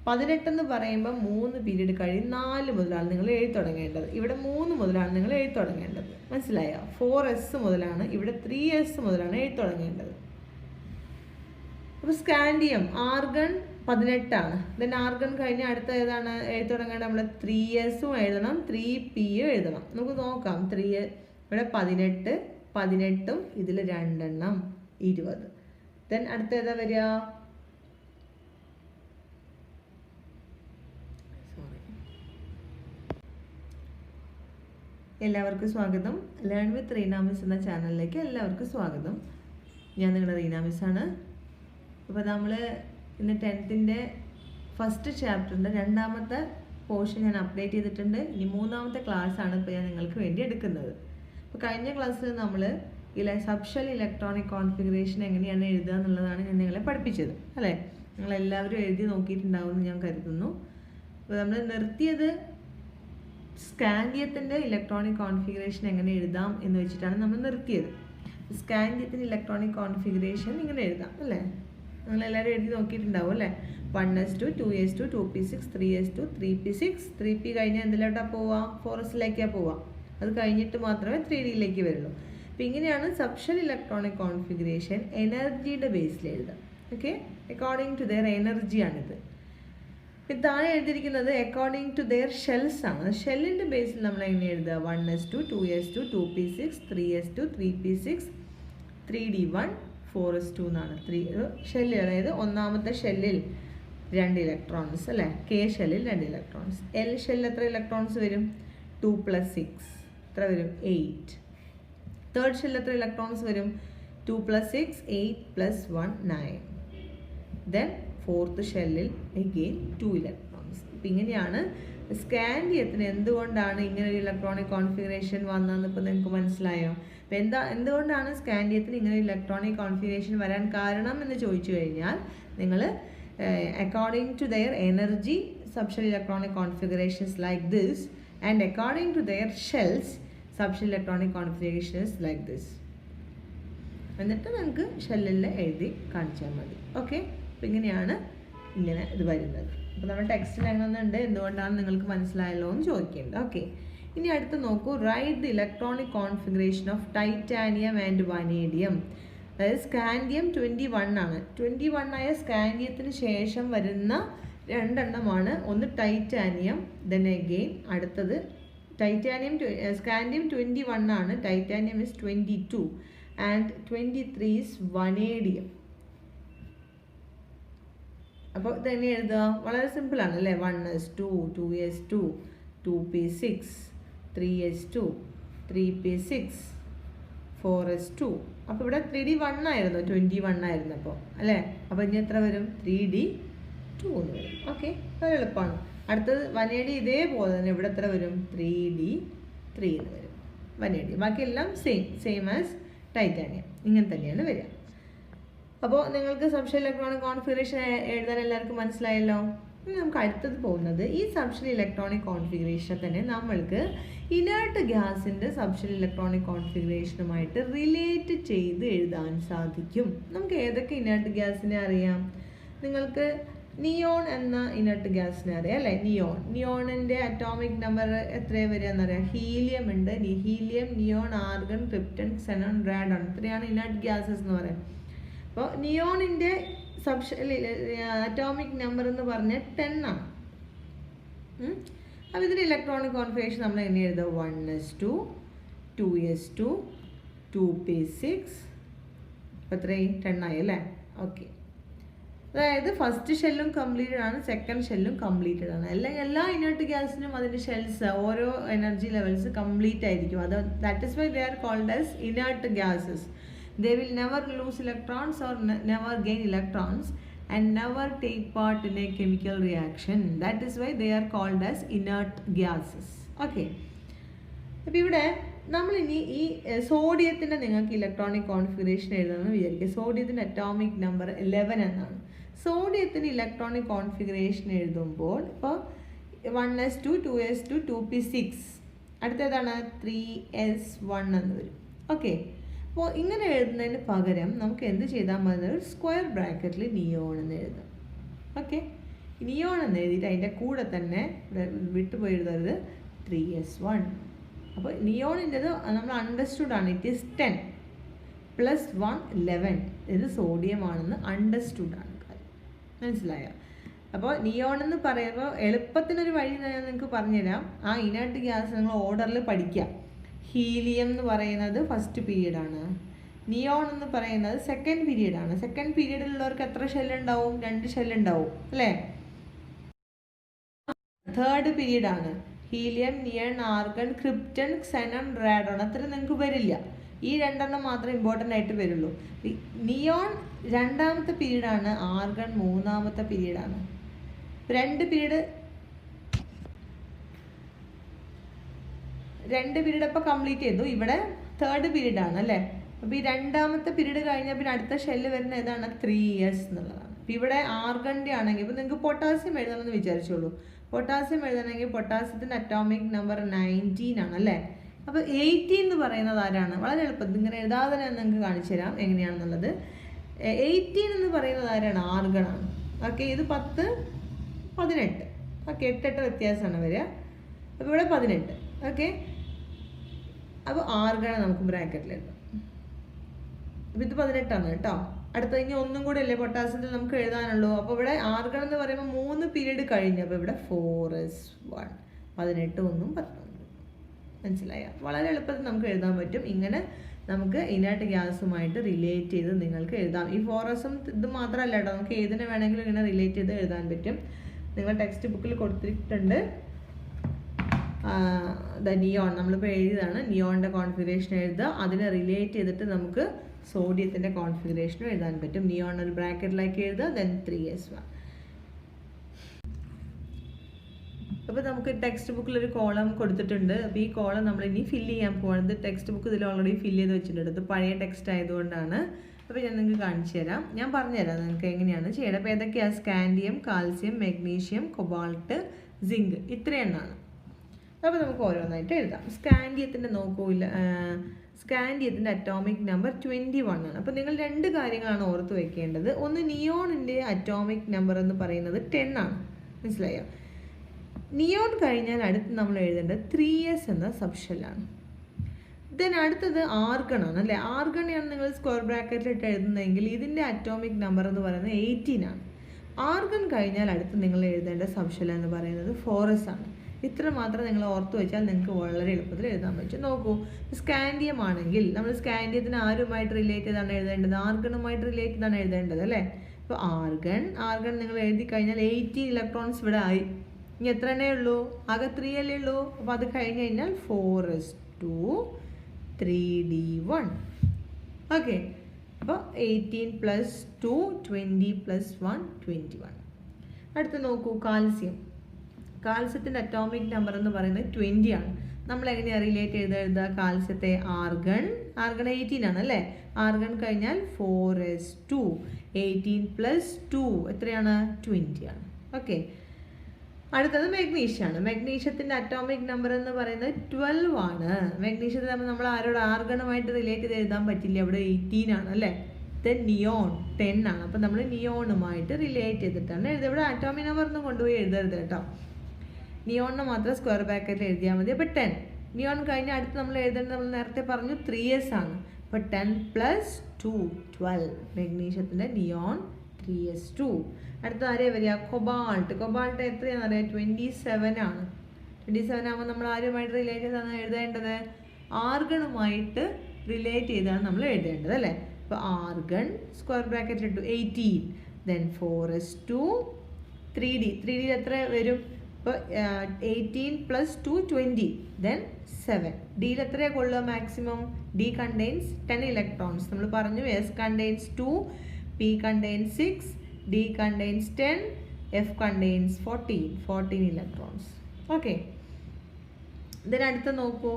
18 എന്ന് പറയുമ്പോൾ 3 പീരീഡ് കഴിയും 4 മുതലാണ് നിങ്ങൾ എഴുതി തുടങ്ങേണ്ടത്. ഇവിടെ 3 മുതലാണ് നിങ്ങൾ എഴുതി തുടങ്ങേണ്ടത്. മനസ്സിലായോ? 4s മുതലാണ്, ഇവിടെ 3s മുതലാണ് എഴുതി തുടങ്ങേണ്ടത്. അപ്പോൾ സ്കാൻഡിയം ആർഗൺ 18 ആണ്. ദെൻ ആർഗൺ കഴിഞ്ഞ് അടുത്ത ഏതാണ് എഴുതി തുടങ്ങേണ്ടത്? നമ്മൾ 3sഉം എഴുതണം 3pയും എഴുതണം. നമുക്ക് നോക്കാം. ഇവിടെ 18 18ഉം ഇതിൽ 2 എണ്ണം 20. ദെൻ അടുത്ത ഏതാ വരിക? എല്ലാവർക്കും സ്വാഗതം. ലേൺ വിത്ത് റീന മിസ് എന്ന ചാനലിലേക്ക് എല്ലാവർക്കും സ്വാഗതം. ഞാൻ നിങ്ങളുടെ റീന മിസ്സാണ്. അപ്പോൾ നമ്മൾ ഇന്ന് 10th ഫസ്റ്റ് ചാപ്റ്ററിൻ്റെ 2ാമത്തെ പോർഷൻ ഞാൻ അപ്ഡേറ്റ് ചെയ്തിട്ടുണ്ട്. ഇനി 3ാമത്തെ ക്ലാസ്സാണ് ഇപ്പോൾ ഞാൻ നിങ്ങൾക്ക് വേണ്ടി എടുക്കുന്നത്. അപ്പോൾ കഴിഞ്ഞ ക്ലാസ്സിൽ നമ്മൾ സബ്ഷെൽ ഇലക്ട്രോണിക് കോൺഫിഗറേഷൻ എങ്ങനെയാണ് എഴുതുക എന്നുള്ളതാണ് ഞാൻ നിങ്ങളെ പഠിപ്പിച്ചത് അല്ലേ. നിങ്ങളെല്ലാവരും എഴുതി നോക്കിയിട്ടുണ്ടാവുമെന്ന് ഞാൻ കരുതുന്നു. അപ്പോൾ നമ്മൾ നിർത്തിയത് സ്കാൻഡിയത്തിൻ്റെ ഇലക്ട്രോണിക് കോൺഫിഗറേഷൻ എങ്ങനെ എഴുതാം എന്ന് വെച്ചിട്ടാണ് നമ്മൾ നിർത്തിയത്. സ്കാൻഡിയത്തിൻ്റെ ഇലക്ട്രോണിക് കോൺഫിഗറേഷൻ ഇങ്ങനെ എഴുതാം അല്ലേ. നിങ്ങളെല്ലാവരും എഴുതി നോക്കിയിട്ടുണ്ടാവും അല്ലേ. 1s2 2s2 2p6 3s2 3p6 3p കഴിഞ്ഞാൽ എന്തിലോട്ടാണ് പോവുക? 4sലേക്കാണ് പോവുക. അത് കഴിഞ്ഞിട്ട് മാത്രമേ 3dയിലേക്ക് വരുള്ളൂ. അപ്പോൾ ഇങ്ങനെയാണ് സബ്ഷെൽ ഇലക്ട്രോണിക് കോൺഫിഗറേഷൻ എനർജിയുടെ ബേസിൽ എഴുതാം. ഓക്കെ, അക്കോർഡിംഗ് ടു ദെയർ എനർജിയാണിത്. താഴെ എഴുതിയിരിക്കുന്നത് അക്കോർഡിംഗ് ടു ദെയർ ഷെൽസ് ആണ്. ഷെല്ലിൻ്റെ ബേസിൽ നമ്മൾ എങ്ങനെ എഴുതുക? 1s2 2s2 2p6 3s2 3p6 3d1 4s2 എന്നാണ്. ഷെല്ലിൽ, അതായത് ഒന്നാമത്തെ ഷെല്ലിൽ 2 ഇലക്ട്രോൺസ് അല്ലേ. കെ ഷെല്ലിൽ 2 ഇലക്ട്രോൺസ്. എൽ ഷെല്ലിൽ എത്ര ഇലക്ട്രോൺസ് വരും? 2 + 6 എത്ര വരും? 8. തേർഡ് ഷെല്ലിൽ എത്ര ഇലക്ട്രോൺസ് വരും? 2 + 6 8 + 1 9. ദെൻ ഫോർത്ത് ഷെല്ലിൽ അഗെയിൻ 2 ഇലക്ട്രോൺസ്. അപ്പം ഇങ്ങനെയാണ് സ്കാൻഡിയത്തിന് എന്തുകൊണ്ടാണ് ഇങ്ങനെ ഒരു ഇലക്ട്രോണിക് കോൺഫിഗറേഷൻ വന്നതെന്ന് ഇപ്പോൾ നിങ്ങൾക്ക് മനസ്സിലായോ? അപ്പോൾ എന്തുകൊണ്ടാണ് സ്കാൻഡിയത്തിന് ഇങ്ങനെ ഒരു ഇലക്ട്രോണിക് കോൺഫിഗറേഷൻ വരാൻ കാരണം എന്ന് ചോദിച്ചു കഴിഞ്ഞാൽ നിങ്ങൾ according to their energy subshell electronic configurations like this, and according to their shells subshell electronic configurations like this. എന്നിട്ട് നമുക്ക് ഷെല്ലിൽ എഴുതി കാണിച്ചാൽ മതി. ഓക്കെ, അപ്പോൾ ഇങ്ങനെയാണ് ഇത് വരുന്നത്. അപ്പോൾ നമ്മുടെ ടെക്സ്റ്റിൽ എങ്ങനെയുണ്ട്, എന്തുകൊണ്ടാണ് നിങ്ങൾക്ക് മനസ്സിലായല്ലോ എന്ന് ചോദിക്കേണ്ടത്. ഓക്കെ, ഇനി അടുത്ത് നോക്കൂ. Write the electronic configuration of titanium and vanadium. അതായത് സ്കാൻഡിയം 21 ആണ്. 21 ആയ സ്കാൻഡിയത്തിന് ശേഷം വരുന്ന രണ്ടെണ്ണമാണ്. ഒന്ന് ടൈറ്റാനിയം, ദെൻ അഗെയിൻ അടുത്തത് ടൈറ്റാനിയം. സ്കാൻഡിയം 21 ആണ്, titanium is 22 and 23 is vanadium. അപ്പോൾ ഇതെങ്ങനെ എഴുതുക? വളരെ സിമ്പിളാണ് അല്ലേ. 1s2 2s2 2p6 3s2 3p6 4s2. അപ്പോൾ ഇവിടെ 3d1 ആയിരുന്നു, 21 ആയിരുന്നു അപ്പോൾ അല്ലേ. അപ്പോൾ ഇനി എത്ര വരും? 3d2 എന്ന് വരും. ഓക്കെ, വളരെ എളുപ്പമാണ്. അടുത്തത് വനേഡി ഇതേപോലെ തന്നെ ഇവിടെ എത്ര വരും? 3d3 എന്ന് വരും വനേഡി. ബാക്കിയെല്ലാം സെയിം ആസ് ടൈറ്റാനിയം. ഇങ്ങനെ തന്നെയാണ് വരിക. അപ്പോൾ നിങ്ങൾക്ക് സബ്ഷെൽ ഇലക്ട്രോണിക് കോൺഫിഗറേഷൻ എഴുതാൻ എല്ലാവർക്കും മനസ്സിലായല്ലോ. ഇനി നമുക്ക് അടുത്തത് പോകുന്നത് ഈ സബ്ഷെൽ ഇലക്ട്രോണിക് കോൺഫിഗറേഷൻ തന്നെ നമ്മൾക്ക് ഇനേർട്ട് ഗ്യാസിൻ്റെ സബ്ഷെൽ ഇലക്ട്രോണിക് കോൺഫിഗറേഷനുമായിട്ട് റിലേറ്റ് ചെയ്ത് എഴുതാൻ സാധിക്കും. നമുക്ക് ഏതൊക്കെ ഇനേർട്ട് ഗ്യാസിനെ അറിയാം? നിങ്ങൾക്ക് നിയോൺ എന്ന ഇനേർട്ട് ഗ്യാസിനെ അറിയാം അല്ലേ. നിയോണിൻ്റെ അറ്റോമിക് നമ്പർ എത്രയാണ് വരിക എന്നറിയാം. ഹീലിയം ഉണ്ട്, helium, neon, argon, krypton, xenon, radon. ഇത്രയാണ് ഇനേർട്ട് ഗ്യാസസ് എന്ന് പറയുന്നത്. അപ്പോൾ നിയോണിൻ്റെ അറ്റോമിക് നമ്പർ എന്ന് പറഞ്ഞാൽ 10 ആണ്. അപ്പോൾ ഇതിൻ്റെ ഇലക്ട്രോണിക് കോൺഫിഗറേഷൻ നമ്മൾ എങ്ങനെ എഴുതുക? 1s2 2s2 2p6 അപ്പോൾ എത്രയും 10 ആയി അല്ലേ. ഓക്കെ, അതായത് ഫസ്റ്റ് ഷെല്ലും കംപ്ലീറ്റഡ് ആണ്, സെക്കൻഡ് ഷെല്ലും കംപ്ലീറ്റഡ് ആണ്. എല്ലാ ഇനേർട്ട് ഗ്യാസിനും അതിൻ്റെ ഷെൽസ് ഓരോ എനർജി ലെവൽസ് കംപ്ലീറ്റ് ആയിരിക്കും. That is why they are called as inert gases. They will never lose electrons or never gain electrons and never take part in a chemical reaction. That is why they are called as inert gases. Okay. അപ്പോൾ ഇവിടെ നമ്മളിനി ഈ സോഡിയത്തിൻ്റെ നിങ്ങൾക്ക് electronic configuration എഴുതണമെന്ന് വിചാരിക്കുക. സോഡിയത്തിൻ്റെ atomic number 11 എന്നാണ്. സോഡിയത്തിന് electronic configuration എഴുതുമ്പോൾ ഇപ്പോൾ 1s2 2s2 2p6 അടുത്തേതാണ് 3s1 എന്ന് വരും. ഓക്കെ, അപ്പോൾ ഇങ്ങനെ എഴുതുന്നതിന് പകരം നമുക്ക് എന്ത് ചെയ്താൽ മതി? ഒരു സ്ക്വയർ ബ്രാക്കറ്റിൽ നിയോൺ എന്ന് എഴുതാം. ഓക്കെ, നിയോൺ എന്ന് എഴുതിയിട്ട് അതിൻ്റെ കൂടെ തന്നെ വിട്ടുപോയി എഴുതരുത് 3s1. അപ്പോൾ നിയോണിൻ്റെത് നമ്മൾ അണ്ടർസ്റ്റുഡ് ആണ്. It is 10 + 1 11. ഇത് സോഡിയം ആണെന്ന് അണ്ടർസ്റ്റുഡ് ആണ്. മനസ്സിലായോ? അപ്പോൾ നിയോൺ എന്ന് പറയുമ്പോൾ എളുപ്പത്തിനൊരു വഴി ഞാൻ നിങ്ങൾക്ക് പറഞ്ഞുതരാം. ആ ഇനേർട്ട് ഗ്യാസ് നിങ്ങൾ ഓർഡറിൽ പഠിക്കാം. ഹീലിയം എന്ന് പറയുന്നത് ഫസ്റ്റ് പീരീഡാണ്, നിയോൺ എന്ന് പറയുന്നത് സെക്കൻഡ് പീരീഡാണ്. സെക്കൻഡ് പീരീഡിലുള്ളവർക്ക് എത്ര ഷെല്ലുണ്ടാവും? 2 ഷെല്ലുണ്ടാവും അല്ലേ. തേർഡ് പീരീഡാണ് helium, neon, argon, krypton, xenon, radon. അത്ര നിങ്ങൾക്ക് വരില്ല. ഈ 2 മാത്രമേ ഇമ്പോർട്ടൻ്റ് ആയിട്ട് വരുള്ളൂ. നിയോൺ 2ാമത്തെ പീരീഡാണ്, ആർഗൺ 3ാമത്തെ പീരീഡാണ്. 2 പീരീഡ് അപ്പോൾ കംപ്ലീറ്റ് ചെയ്തു. ഇവിടെ തേർഡ് പീരീഡാണ് അല്ലേ. അപ്പോൾ ഈ രണ്ടാമത്തെ പീരീഡ് കഴിഞ്ഞാൽ പിന്നെ അടുത്ത ഷെല്ല് വരുന്ന ഏതാണ് 3s എന്നുള്ളതാണ്. അപ്പോൾ ഇവിടെ ആർഗണിൻ്റെ ആണെങ്കിൽ ഇപ്പോൾ നിങ്ങൾക്ക് പൊട്ടാസ്യം എഴുതണമെന്ന് വിചാരിച്ചോളൂ. പൊട്ടാസ്യം എഴുതണമെങ്കിൽ പൊട്ടാസ്യത്തിൻ്റെ അറ്റോമിക് നമ്പർ 19 ആണ് അല്ലേ. അപ്പോൾ 18 എന്ന് പറയുന്നത് ആരാണ്? വളരെ എളുപ്പത്തിൽ ഇങ്ങനെ എഴുതാതെ തന്നെ നിങ്ങൾക്ക് കാണിച്ചു തരാം എങ്ങനെയാണെന്നുള്ളത്. 18 എന്ന് പറയുന്നത് ആരാണ്? ആർഗണാണ്. ഓക്കെ, ഇത് 10, 18. ഓക്കെ, 8 വ്യത്യാസമാണ് വരിക. അപ്പോൾ ഇവിടെ 18. ഓക്കെ, അപ്പോൾ ആർഗൺ നമുക്ക് ബ്രാക്കറ്റിൽ എഴുതാം. അപ്പോൾ ഇത് 18 കേട്ടോ. അടുത്ത ഇനി ഒന്നും കൂടെ അല്ലേ പൊട്ടാസ്യത്തിൽ നമുക്ക് എഴുതാനുള്ളൂ. അപ്പോൾ ഇവിടെ ആർഗൺ എന്ന് പറയുമ്പോൾ 3 പീരീഡ് കഴിഞ്ഞു. അപ്പോൾ ഇവിടെ 4s1 18 1 11. മനസ്സിലായോ? വളരെ എളുപ്പത്തിൽ നമുക്ക് എഴുതാൻ പറ്റും. ഇങ്ങനെ നമുക്ക് ഇനേർട്ട് ഗ്യാസുമായിട്ട് റിലേറ്റ് ചെയ്ത് നിങ്ങൾക്ക് എഴുതാം. ഈ 4sഉം ഇത് മാത്രമല്ല കേട്ടോ, നമുക്ക് ഏതിനെ വേണമെങ്കിലും ഇങ്ങനെ റിലേറ്റ് ചെയ്ത് എഴുതാൻ പറ്റും. നിങ്ങൾ ടെക്സ്റ്റ് ബുക്കിൽ കൊടുത്തിട്ടുണ്ട് നിയോൺ, നമ്മളിപ്പോൾ എഴുതിയതാണ്. നിയോണിൻ്റെ കോൺഫിഗറേഷൻ എഴുതുക, അതിനെ റിലേറ്റ് ചെയ്തിട്ട് നമുക്ക് സോഡിയത്തിൻ്റെ കോൺഫിഗറേഷനും എഴുതാൻ പറ്റും. നിയോൺ ഒരു ബ്രാക്കറ്റിലേക്ക് എഴുതുക, ദെൻ 3s1. അപ്പോൾ നമുക്ക് ടെക്സ്റ്റ് ബുക്കിൽ ഒരു കോളം കൊടുത്തിട്ടുണ്ട്. അപ്പോൾ ഈ കോളം നമ്മൾ ഇനി ഫില്ല് ചെയ്യാൻ പോകുന്നത്. ടെക്സ്റ്റ് ബുക്ക് ഇതിൽ ഓൾറെഡി ഫില്ല് ചെയ്ത് വെച്ചിട്ടുണ്ട്. ഇത് പഴയ ടെക്സ്റ്റ് ആയതുകൊണ്ടാണ്. അപ്പോൾ ഞാൻ നിങ്ങൾക്ക് കാണിച്ചു തരാം, ഞാൻ പറഞ്ഞുതരാം നിങ്ങൾക്ക് എങ്ങനെയാണ് ചെയ്യേണ്ടത്. അപ്പോൾ ഏതൊക്കെയാണ്? Scandium, calcium, magnesium, cobalt, zinc, ഇത്രയെണ്ണമാണ്. അപ്പോൾ നമുക്ക് ഓരോന്നായിട്ട് എഴുതാം. സ്കാൻഡിയത്തിൻ്റെ നോക്കൂല, സ്കാൻഡിയത്തിൻ്റെ അറ്റോമിക് നമ്പർ 21 ആണ്. അപ്പോൾ നിങ്ങൾ 2 കാര്യങ്ങളാണ് ഓർത്ത് വയ്ക്കേണ്ടത്. ഒന്ന്, നിയോണിൻ്റെ അറ്റോമിക് നമ്പർ എന്ന് പറയുന്നത് 10 ആണ്. മനസ്സിലായോ? നിയോൺ കഴിഞ്ഞാൽ അടുത്ത് നമ്മൾ എഴുതേണ്ടത് 3s എന്ന സബ്ഷെല്ലാണ്. ദെൻ അടുത്തത് ആർഗണാണ് അല്ലേ. ആർഗണയാണ് നിങ്ങൾ സ്ക്വയർ ബ്രാക്കറ്റിലിട്ട് എഴുതുന്നതെങ്കിൽ ഇതിൻ്റെ അറ്റോമിക് നമ്പർ എന്ന് പറയുന്നത് 18 ആണ്. ആർഗൺ കഴിഞ്ഞാൽ അടുത്ത് നിങ്ങൾ എഴുതേണ്ട സബ്ഷെൽ എന്ന് പറയുന്നത് 4s ആണ്. ഇത്ര മാത്രം നിങ്ങൾ ഓർത്ത് വെച്ചാൽ നിങ്ങൾക്ക് വളരെ എളുപ്പത്തിൽ എഴുതാൻ പറ്റും. നോക്കൂ, സ്കാൻഡിയം ആണെങ്കിൽ നമ്മൾ സ്കാൻഡിയത്തിന് ആരുമായിട്ട് റിലേറ്റ് ചെയ്താണ് എഴുതേണ്ടത്? ആർഗണുമായിട്ട് റിലേറ്റ് ചെയ്താണ് എഴുതേണ്ടത് അല്ലേ. ഇപ്പോൾ ആർഗൺ നിങ്ങൾ എഴുതി കഴിഞ്ഞാൽ 18 ഇലക്ട്രോൺസ് ഇവിടെ ആയി. ഇനി എത്ര എണ്ണേ ഉള്ളൂ? ആകെ 3 അല്ലേ ഉള്ളൂ. അപ്പോൾ അത് കഴിഞ്ഞ് കഴിഞ്ഞാൽ 4s2 3d1. ഓക്കെ, അപ്പോൾ 18 + 2 20 + 1 21. അടുത്ത് നോക്കൂ, കാൽസ്യത്തിൻ്റെ അറ്റോമിക് നമ്പർ എന്ന് പറയുന്നത് 20 ആണ്. നമ്മൾ എങ്ങനെയാണ് റിലേറ്റ് എഴുതുക? കാൽസ്യത്തെ ആർഗൺ 18 ആണ് അല്ലേ. ആർഗൺ കഴിഞ്ഞാൽ 4s2 18 + 2 എത്രയാണ്? 20 ആണ്. ഓക്കെ, അടുത്തത് മെഗ്നീഷ്യമാണ്. മെഗ്നീഷ്യത്തിൻ്റെ അറ്റോമിക് നമ്പർ എന്ന് പറയുന്നത് 12 ആണ്. മെഗ്നീഷ്യത്തിൽ നമ്മൾ ആരോട്? ആർഗണുമായിട്ട് റിലേറ്റ് ചെയ്ത് എഴുതാൻ പറ്റില്ല, അവിടെ 18 ആണ് അല്ലേ. ദെൻ നിയോൺ 10 ആണ്. അപ്പോൾ നമ്മൾ നിയോണുമായിട്ട് റിലേറ്റ് ചെയ്തിട്ടാണ് എഴുതുക. ഇവിടെ അറ്റോമിക് നമ്പർ ഒന്നും കൊണ്ടുപോയി എഴുതരുത് കേട്ടോ. നിയോണിനെ മാത്രം സ്ക്വയർ ബ്രാക്കറ്റിൽ എഴുതിയാൽ മതി. അപ്പോൾ 10 നിയോൺ കഴിഞ്ഞ് അടുത്ത് നമ്മൾ എഴുതേണ്ടത് നമ്മൾ നേരത്തെ പറഞ്ഞു 3s ആണ്. അപ്പോൾ 10 + 2 12. മെഗ്നീഷ്യത്തിൻ്റെ നിയോൺ 3s2. അടുത്ത ആരെയാണ് വരിക? കൊബാൾട്ട് എത്രയാണെന്ന് അറിയാം? 27 ആണ്. 27 ആകുമ്പോൾ നമ്മൾ ആരുമായിട്ട് റിലേറ്റ് ചെയ്താണ് എഴുതേണ്ടത്? ആർഗണുമായിട്ട് റിലേറ്റ് ചെയ്താണ് നമ്മൾ എഴുതേണ്ടത് അല്ലേ. അപ്പോൾ ആർഗൺ സ്ക്വയർ ബ്രാക്കറ്റിൽ ഇട്ടു 18. ദെൻ 4s2 3d എത്ര വരും? അപ്പോൾ 18 + 2 20. ദെൻ 7. ഡിയിൽ എത്രയാണ് കൊള്ളുക മാക്സിമം? D contains 10 electrons. നമ്മൾ പറഞ്ഞു S contains 2, P contains 6, D contains 10, F contains 14 electrons. Okay, ഇതിന് അടുത്ത് നോക്കൂ,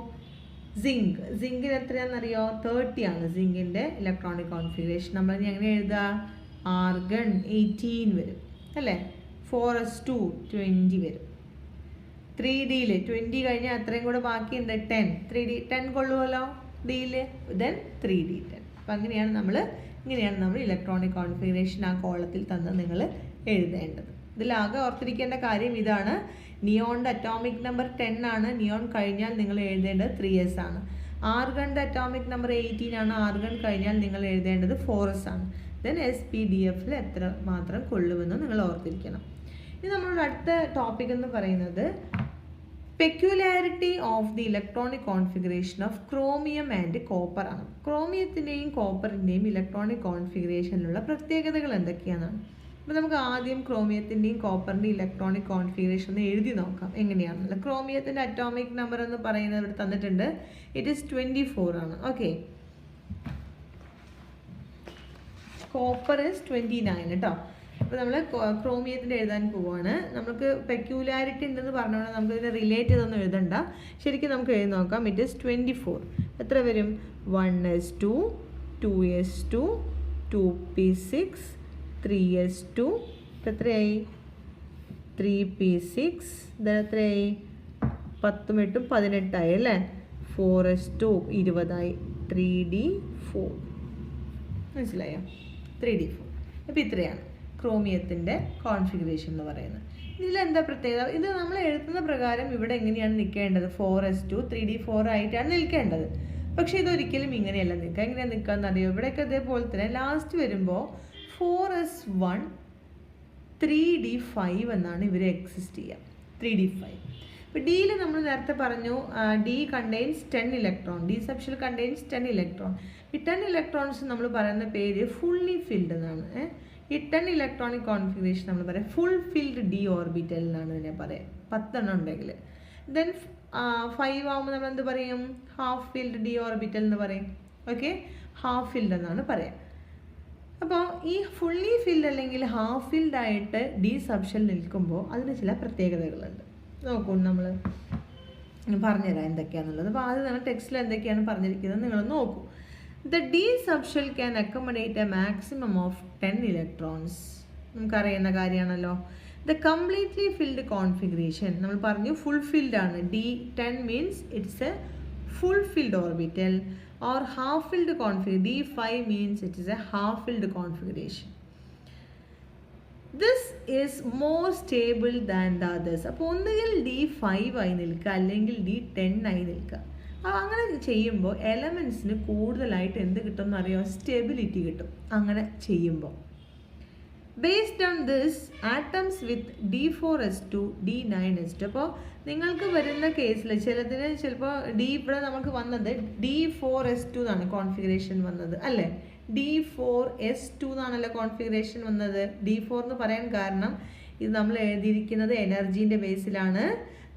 സിങ്കിന് എത്രയാണെന്നറിയോ? 30 ആണ് സിങ്കിൻ്റെ ഇലക്ട്രോണിക് കോൺഫിഗറേഷൻ. നമ്മൾ എങ്ങനെ എഴുതുക? ആർഗൺ 18 വരും അല്ലേ. 4s2 20 വരും. 3dയിൽ 20 കഴിഞ്ഞാൽ അത്രയും കൂടെ ബാക്കിയുണ്ട് 10. 3d 10 കൊള്ളുമല്ലോ ഡിയിൽ. Then 3d10. അപ്പം ഇങ്ങനെയാണ് നമ്മൾ ഇലക്ട്രോണിക് കോൺഫിഗറേഷൻ ആ കോളത്തിൽ തന്ന് നിങ്ങൾ എഴുതേണ്ടത്. ഇതിലാകെ ഓർത്തിരിക്കേണ്ട കാര്യം ഇതാണ്. നിയോണിൻ്റെ അറ്റോമിക് നമ്പർ 10 ആണ്. നിയോൺ കഴിഞ്ഞാൽ നിങ്ങൾ എഴുതേണ്ടത് 3s ആണ്. ആർഗണിൻ്റെ അറ്റോമിക് നമ്പർ 18 ആണ്. ആർഗൺ കഴിഞ്ഞാൽ നിങ്ങൾ എഴുതേണ്ടത് 4s ആണ്. ദെൻ SPDFൽ എത്ര മാത്രം കൊള്ളുമെന്ന് നിങ്ങൾ ഓർത്തിരിക്കണം. ഇനി നമ്മളുടെ അടുത്ത ടോപ്പിക് എന്ന് പറയുന്നത് peculiarity of the electronic configuration of chromium and copper ആണ്. ക്രോമിയത്തിൻ്റെയും കോപ്പറിൻ്റെയും ഇലക്ട്രോണിക് കോൺഫിഗറേഷനിലുള്ള പ്രത്യേകതകൾ എന്തൊക്കെയാണെന്നാണ്. അപ്പോൾ നമുക്ക് ആദ്യം ക്രോമിയത്തിൻ്റെയും കോപ്പറിൻ്റെയും ഇലക്ട്രോണിക് കോൺഫിഗറേഷൻ എഴുതി നോക്കാം എങ്ങനെയാണെന്നുള്ളത്. ക്രോമിയത്തിൻ്റെ അറ്റോമിക് നമ്പർ എന്ന് പറയുന്നത് ഇവിടെ തന്നിട്ടുണ്ട്. ഇറ്റ് ഈസ് 24 ആണ്. ഓക്കെ, കോപ്പർ ഈസ് 29 കേട്ടോ. അപ്പോൾ നമ്മൾ ക്രോമിയത്തിൻ്റെ എഴുതാൻ പോവുകയാണ്. നമുക്ക് പെക്യുലാരിറ്റി ഉണ്ടെന്ന് പറഞ്ഞുകൊണ്ട് നമുക്ക് ഇതിനെ റിലേറ്റ് ചെയ്തൊന്നും എഴുതണ്ട. ശരിക്കും നമുക്ക് എഴുതി നോക്കാം. It is 24. എത്ര വരും? 1s2 2s2 2p6 3s2 എത്രയായി 3p6 എത്രയായി 10 8 18 അല്ലേ 4s2 20 3d4 മനസ്സിലായോ 3d4 അപ്പോൾ ഇത്രയാണ് ക്രോമിയത്തിൻ്റെ കോൺഫിഗറേഷൻ എന്ന് പറയുന്നത്. ഇതിലെന്താ പ്രത്യേകത? ഇത് നമ്മൾ എഴുതുന്ന പ്രകാരം ഇവിടെ എങ്ങനെയാണ് നിൽക്കേണ്ടത് 4s2 3d4 ആയിട്ടാണ് നിൽക്കേണ്ടത്. പക്ഷേ ഇതൊരിക്കലും ഇങ്ങനെയല്ല നിൽക്കുക. എങ്ങനെയാണ് നിൽക്കാമെന്ന് അറിയോ? ഇവിടെയൊക്കെ അതേപോലെ തന്നെ ലാസ്റ്റ് വരുമ്പോൾ 4s1 3d5 എന്നാണ് ഇവർ എക്സിസ്റ്റ് ചെയ്യുക 3d5. ഇപ്പോൾ ഡിയിൽ നമ്മൾ നേരത്തെ പറഞ്ഞു D contains 10 electron, D subshell contains 10 electron. ഈ 10 ഇലക്ട്രോൺസ് നമ്മൾ പറയുന്ന പേര് ഫുള്ളി ഫിൽഡ് എന്നാണ്. ഈ 10 ഇലക്ട്രോണിക് കോൺഫിഗറേഷൻ നമ്മൾ പറയാം ഫുൾ ഫിൽഡ് ഡി ഓർബിറ്റൽ എന്നാണ് ഇതിനെ പറയാം. 10 എണ്ണം ഉണ്ടെങ്കിൽ. ദെൻ 5 ആകുമ്പോൾ നമ്മൾ എന്ത് പറയും? ഹാഫ് ഫിൽഡ് ഡി ഓർബിറ്റൽ എന്ന് പറയും. ഓക്കെ, ഹാഫ് ഫിൽഡ് എന്നാണ് പറയാം. അപ്പോൾ ഈ ഫുള്ളി ഫിൽഡ് അല്ലെങ്കിൽ ഹാഫ് ഫിൽഡ് ആയിട്ട് ഡി സബ്ഷെൽ നിൽക്കുമ്പോൾ അതിന് ചില പ്രത്യേകതകളുണ്ട്. നോക്കൂ, നമ്മൾ പറഞ്ഞുതരാം എന്തൊക്കെയാണെന്നുള്ളത്. അപ്പോൾ ആദ്യം നമ്മൾ ടെക്സ്റ്റിൽ എന്തൊക്കെയാണ് പറഞ്ഞിരിക്കുന്നത് നിങ്ങളൊന്ന് നോക്കൂ. The D subshell can accommodate a maximum of 10 electrons. നമുക്കറിയുന്ന കാര്യമാണല്ലോ. The completely filled configuration നമ്മൾ പറഞ്ഞു full filled ആണ്. D10 means it's a full filled orbital or half filled configuration. D5 means it is a half filled configuration. This is more stable than the others. അപ്പോൾ ഒന്നുകിൽ D5 ആയി നിൽക്കുക അല്ലെങ്കിൽ D10 ആയി നിൽക്കുക. അപ്പോൾ അങ്ങനെ ചെയ്യുമ്പോൾ എലമെൻറ്റ്സിന് കൂടുതലായിട്ട് എന്ത് കിട്ടും എന്നറിയോ? സ്റ്റെബിലിറ്റി കിട്ടും അങ്ങനെ ചെയ്യുമ്പോൾ. Based on this atoms with D4s2 D9s2. അപ്പോൾ നിങ്ങൾക്ക് വരുന്ന കേസിൽ ചിലതിന് ചിലപ്പോൾ ഇവിടെ നമുക്ക് വന്നത് D4s2 എന്നാണ് കോൺഫിഗറേഷൻ വന്നത് അല്ലേ? D4s2 എന്നാണല്ലോ കോൺഫിഗറേഷൻ വന്നത്. D4 എന്ന് പറയാൻ കാരണം ഇത് നമ്മൾ എഴുതിയിരിക്കുന്നത് എനർജീൻ്റെ ബേസിലാണ്.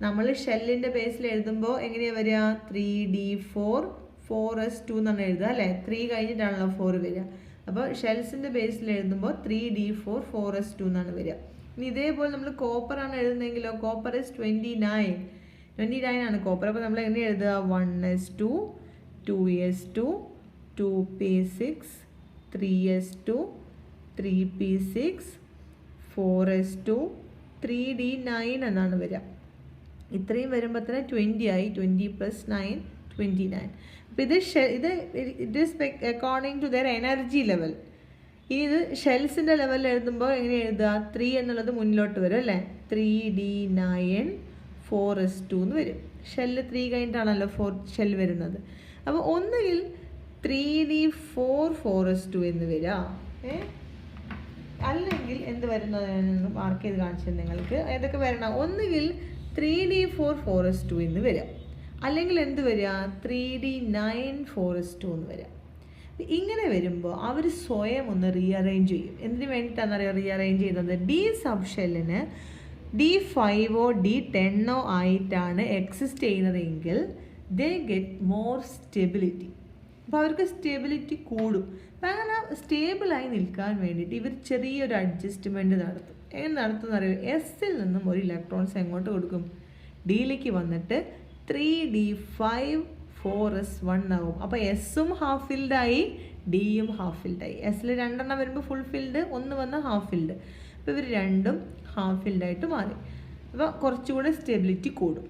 നമ്മൾ ഷെല്ലിൻ്റെ ബേസിൽ എഴുതുമ്പോൾ എങ്ങനെയാണ് വരിക? 3d4 4s2 എന്നാണ് എഴുതുക അല്ലേ? 3 കഴിഞ്ഞിട്ടാണല്ലോ 4 വരിക. അപ്പോൾ ഷെൽസിൻ്റെ ബേസിൽ എഴുതുമ്പോൾ 3d4 4s2 എന്നാണ് വരിക. ഇനി ഇതേപോലെ നമ്മൾ കോപ്പറാണ് എഴുതുന്നതെങ്കിലോ കോപ്പർ is 29 ആണ് കോപ്പർ. അപ്പോൾ നമ്മൾ എങ്ങനെ എഴുതുക? 1s2 2s2 2p6 3s2 3p6 4s2 3d9 എന്നാണ് വരിക. ഇത്രയും വരുമ്പോൾ തന്നെ 20 ആയി. 20 + 9 29. അപ്പോൾ ഇത് it is according to their energy level. ഇനി ഇത് ഷെൽസിൻ്റെ ലെവലിൽ എഴുതുമ്പോൾ എങ്ങനെ എഴുതുക? 3 എന്നുള്ളത് മുന്നിലോട്ട് വരും അല്ലേ? 3d9 4s2 എന്ന് വരും. ഷെല്ല് 3 കഴിഞ്ഞിട്ടാണല്ലോ 4 ഷെല്ല് വരുന്നത്. അപ്പോൾ ഒന്നുകിൽ 3d4 4s2 എന്ന് വരിക, അല്ലെങ്കിൽ എന്ത് വരുന്നതെന്ന് മാർക്ക് ചെയ്ത് കാണിച്ചത് നിങ്ങൾക്ക്. ഏതൊക്കെ വരണം? ഒന്നുകിൽ 3d4 4s2 എന്ന് വരിക, അല്ലെങ്കിൽ എന്ത് വരിക? 3d9 4s2 എന്ന് വരിക. ഇങ്ങനെ വരുമ്പോൾ അവർ സ്വയം ഒന്ന് റീഅറേഞ്ച് ചെയ്യും. എന്തിനു വേണ്ടിയിട്ടാണെന്നറിയാം റീഅറേഞ്ച് ചെയ്യുന്നത്? ഡി സബ്ഷെല്ലിന് D5 D10 ആയിട്ടാണ് എക്സിസ്റ്റ് ചെയ്യുന്നതെങ്കിൽ ദേ ഗെറ്റ് മോർ സ്റ്റെബിലിറ്റി. അപ്പോൾ അവർക്ക് സ്റ്റെബിലിറ്റി കൂടും. അപ്പം അങ്ങനെ സ്റ്റേബിളായി നിൽക്കാൻ വേണ്ടിയിട്ട് ഇവർ ചെറിയൊരു അഡ്ജസ്റ്റ്മെൻറ്റ് നടത്തും. എങ്ങനെ നടത്തുമെന്ന് അറിയാം? എസ്സിൽ നിന്നും ഒരു ഇലക്ട്രോൺസ് എങ്ങോട്ട് കൊടുക്കും? ഡിയിലേക്ക് വന്നിട്ട് 3d5 4s1 ആവും. അപ്പോൾ എസ്സും ഹാഫ് ഫിൽഡായി ഡിയും ഹാഫ് ഫിൽഡായി. എസ്സിൽ 2 എണ്ണം വരുമ്പോൾ ഫുൾ ഫിൽഡ്, 1 വന്ന ഹാഫ് ഫിൽഡ്. അപ്പോൾ ഇവർ രണ്ടും ഹാഫ് ഫിൽഡായിട്ട് മാറി. അപ്പോൾ കുറച്ചുകൂടെ സ്റ്റെബിലിറ്റി കൂടും.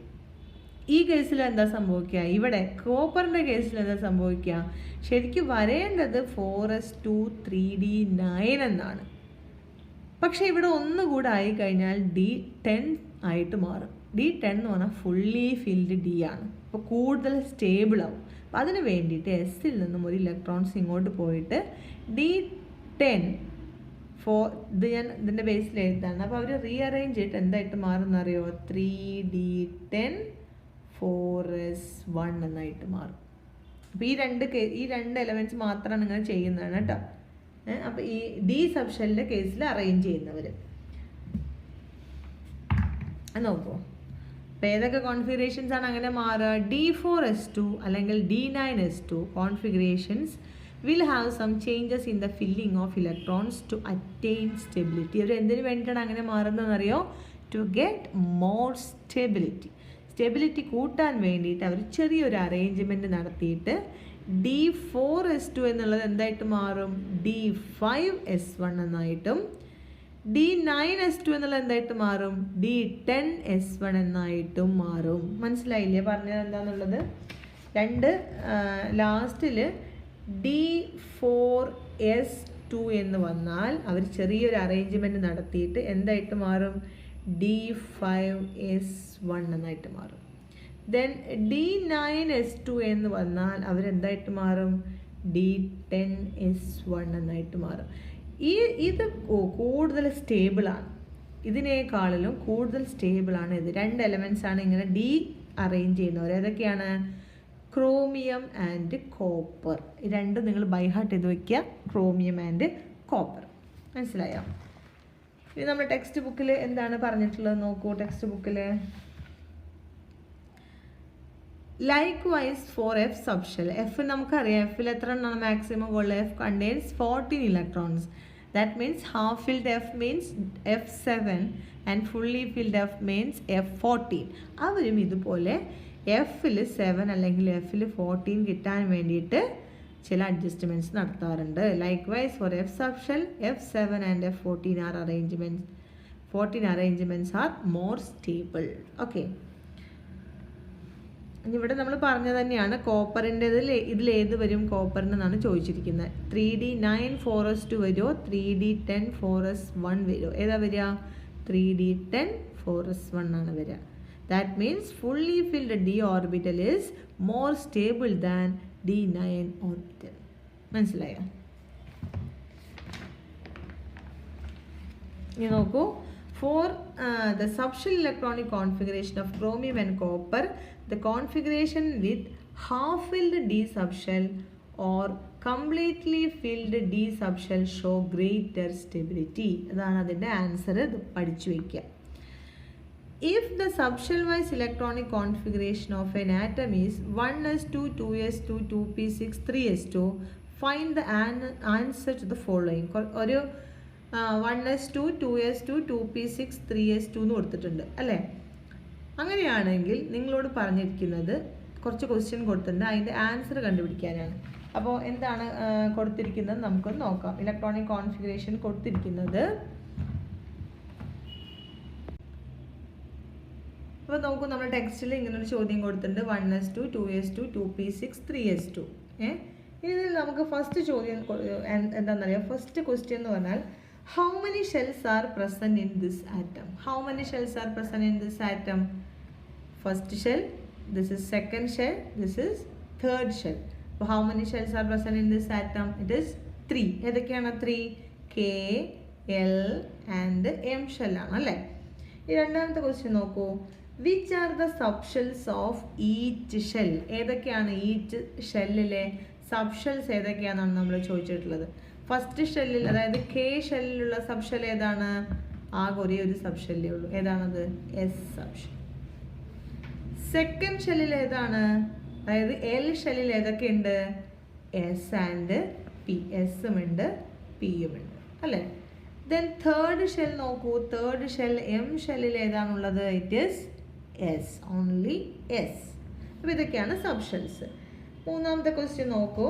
ഈ കേസിൽ എന്താ സംഭവിക്കുക? ഇവിടെ കോപ്പറിൻ്റെ കേസിൽ എന്താ സംഭവിക്കുക? ശരിക്കും വരേണ്ടത് 4s2 3d9 എന്നാണ്. പക്ഷേ ഇവിടെ ഒന്നുകൂടെ ആയിക്കഴിഞ്ഞാൽ D10 ആയിട്ട് മാറും. D10 എന്ന് പറഞ്ഞാൽ ഫുള്ളി ഫിൽഡ് ഡി ആണ്. അപ്പോൾ കൂടുതൽ സ്റ്റേബിൾ ആവും. അപ്പോൾ അതിന് വേണ്ടിയിട്ട് എസ്സിൽ നിന്നും ഒരു ഇലക്ട്രോൺസ് ഇങ്ങോട്ട് പോയിട്ട് D10 ഇത് ഞാൻ ഇതിൻ്റെ ബേസിൽ എഴുതാണ്. അപ്പോൾ അവർ റീഅറേഞ്ച് ചെയ്തിട്ട് എന്തായിട്ട് മാറുമെന്നറിയോ? 3d10 4s1 എന്നായിട്ട് മാറും. അപ്പോൾ ഈ രണ്ട് എലമെൻറ്റ്സ് മാത്രമാണ് നിങ്ങൾ ചെയ്യുന്നതാണ് കേട്ടോ. അപ്പോൾ ഈ ഡി സബ്ഷെല്ലിൻ്റെ കേസിൽ അറേഞ്ച് ചെയ്യുന്നവർ നോക്കൂ. അപ്പോൾ ഏതൊക്കെ കോൺഫിഗറേഷൻസ് ആണ് അങ്ങനെ മാറുക? D4s2 അല്ലെങ്കിൽ D9s2 configurations will have some changes in the filling of electrons to attain stability. അവർ എന്തിനു വേണ്ടിയിട്ടാണ് അങ്ങനെ മാറുന്നതെന്നറിയോ? To get more stability. Stability കൂട്ടാൻ വേണ്ടിയിട്ട് അവർ ചെറിയൊരു അറേഞ്ച്മെൻറ്റ് നടത്തിയിട്ട് D4s2 എന്നുള്ളത് എന്തായിട്ട് മാറും? D5s1 എന്നായിട്ടും D9s2 എന്നുള്ളത് എന്തായിട്ട് മാറും? D10s1 എന്നായിട്ടും മാറും. മനസ്സിലായില്ലേ പറഞ്ഞത് എന്താണെന്നുള്ളത്? രണ്ട് ലാസ്റ്റിൽ D4s2 എന്ന് വന്നാൽ അവർ ചെറിയൊരു അറേഞ്ച്മെൻറ്റ് നടത്തിയിട്ട് എന്തായിട്ട് മാറും? D5s1 എന്നായിട്ട് മാറും. ദെൻ D9s2 എന്ന് വന്നാൽ അവരെന്തായിട്ട് മാറും? D10s1 എന്നായിട്ട് മാറും. ഇത് കൂടുതൽ സ്റ്റേബിളാണ്, ഇതിനേക്കാളിലും കൂടുതൽ സ്റ്റേബിളാണ് ഇത്. രണ്ട് എലമെൻറ്റ്സ് ആണ് ഇങ്ങനെ ഡി അറേഞ്ച് ചെയ്യുന്നവർ. ഏതൊക്കെയാണ്? Chromium and copper. ഈ രണ്ടും നിങ്ങൾ ബൈ ഹാർട്ട് ചെയ്ത് വയ്ക്കുക, ക്രോമിയം ആൻഡ് കോപ്പർ. മനസ്സിലായോ? ഇനി നമ്മുടെ ടെക്സ്റ്റ് ബുക്കിൽ എന്താണ് പറഞ്ഞിട്ടുള്ളത് നോക്കൂ. ടെക്സ്റ്റ് ബുക്കിൽ likewise for F subshell. F നമുക്കറിയാം, Fൽ എത്ര എണ്ണമാണ് മാക്സിമം ഉള്ളത്? F contains 14 electrons. That means half filled F means F7 and fully filled F means F14. അവരും ഇതുപോലെ Fൽ 7 അല്ലെങ്കിൽ Fൽ 14 കിട്ടാൻ വേണ്ടിയിട്ട് ചില അഡ്ജസ്റ്റ്മെൻറ്റ്സ് നടത്താറുണ്ട്. Likewise for F subshell, F7 and F14 are arrangements. 14 arrangements are more stable. Okay. ഇവിടെ നമ്മൾ പറഞ്ഞത് തന്നെയാണ്. കോപ്പറിൻ്റെ ഇതിലേത് വരും കോപ്പറിനെന്നാണ് ചോദിച്ചിരിക്കുന്നത്. 3D9 വരുമോ 3D10 വരുമോ? ഏതാ വരിക? 3D10 ആണ് വരിക. That means fully filled D orbital is more stable than D9 orbital. മനസ്സിലായോ? ഇനി നോക്കൂ. For the subshell electronic configuration of chromium and copper, the configuration with half-filled D subshell or completely filled D subshell show greater stability. അതാണ് അതിൻ്റെ answer. ഇത് പഠിച്ചു വയ്ക്കുക. If the subshell-wise electronic configuration of an atom is 1s2, 2s2, 2p6, 3s2, find the answer to the following. ഒരു 1s2, 2s2, 2p6, 3s2 എന്ന് കൊടുത്തിട്ടുണ്ട് അല്ലേ? അങ്ങനെയാണെങ്കിൽ നിങ്ങളോട് പറഞ്ഞിരിക്കുന്നത് കുറച്ച് ക്വസ്റ്റ്യൻ കൊടുത്തിട്ടുണ്ട്, അതിൻ്റെ ആൻസർ കണ്ടുപിടിക്കാനാണ്. അപ്പോൾ എന്താണ് കൊടുത്തിരിക്കുന്നത് നമുക്കൊന്ന് നോക്കാം. ഇലക്ട്രോണിക് കോൺഫിഗറേഷൻ കൊടുത്തിരിക്കുന്നത്, അപ്പോൾ നോക്കൂ, നമ്മുടെ ടെക്സ്റ്റിൽ ഇങ്ങനൊരു ചോദ്യം കൊടുത്തിട്ടുണ്ട്. 1s2, 2s2, 2p6, 3s2. ഇനി നമുക്ക് ഫസ്റ്റ് ചോദ്യം എന്താണെന്നറിയാം? ഫസ്റ്റ് ക്വസ്റ്റ്യൻ എന്ന് പറഞ്ഞാൽ how many shells are present in this atom? How many shells are present in this atom? First shell, this is second shell, this is third shell. So how many shells are present in this atom? It is 3. ഏതൊക്കെയാണ് 3? K, L and M shell ആണ് അല്ലേ? ഈ രണ്ടാമത്തെ question നോക്കൂ. Which are the subshells of each shell? ഏതൊക്കെയാണ് each ഷെല്ലിലെ subshells ഏതൊക്കെയാണെന്നാണ് നമ്മൾ ചോദിച്ചിട്ടുള്ളത്. First ഷെല്ലിൽ, അതായത് കെ ഷെല്ലിലുള്ള സബ്ഷെൽ ഏതാണ്? ആകെ ഒരേ ഒരു സബ്ഷെല്ലേ ഉള്ളൂ. ഏതാണത്? S subshell. സെക്കൻഡ് ഷെല്ലിൽ ഏതാണ്? അതായത് എൽ ഷെല്ലിൽ ഏതൊക്കെയുണ്ട്? S and P. എസും ഉണ്ട് പിയും ഉണ്ട് അല്ലേ? ദെൻ തേർഡ് ഷെൽ നോക്കൂ. തേർഡ് ഷെൽ എം ഷെല്ലിൽ ഏതാണുള്ളത്? It is S, only S. അപ്പോൾ ഇതൊക്കെയാണ് സബ്ഷെൽസ്. മൂന്നാമത്തെ ക്വസ്റ്റ്യൻ നോക്കൂ.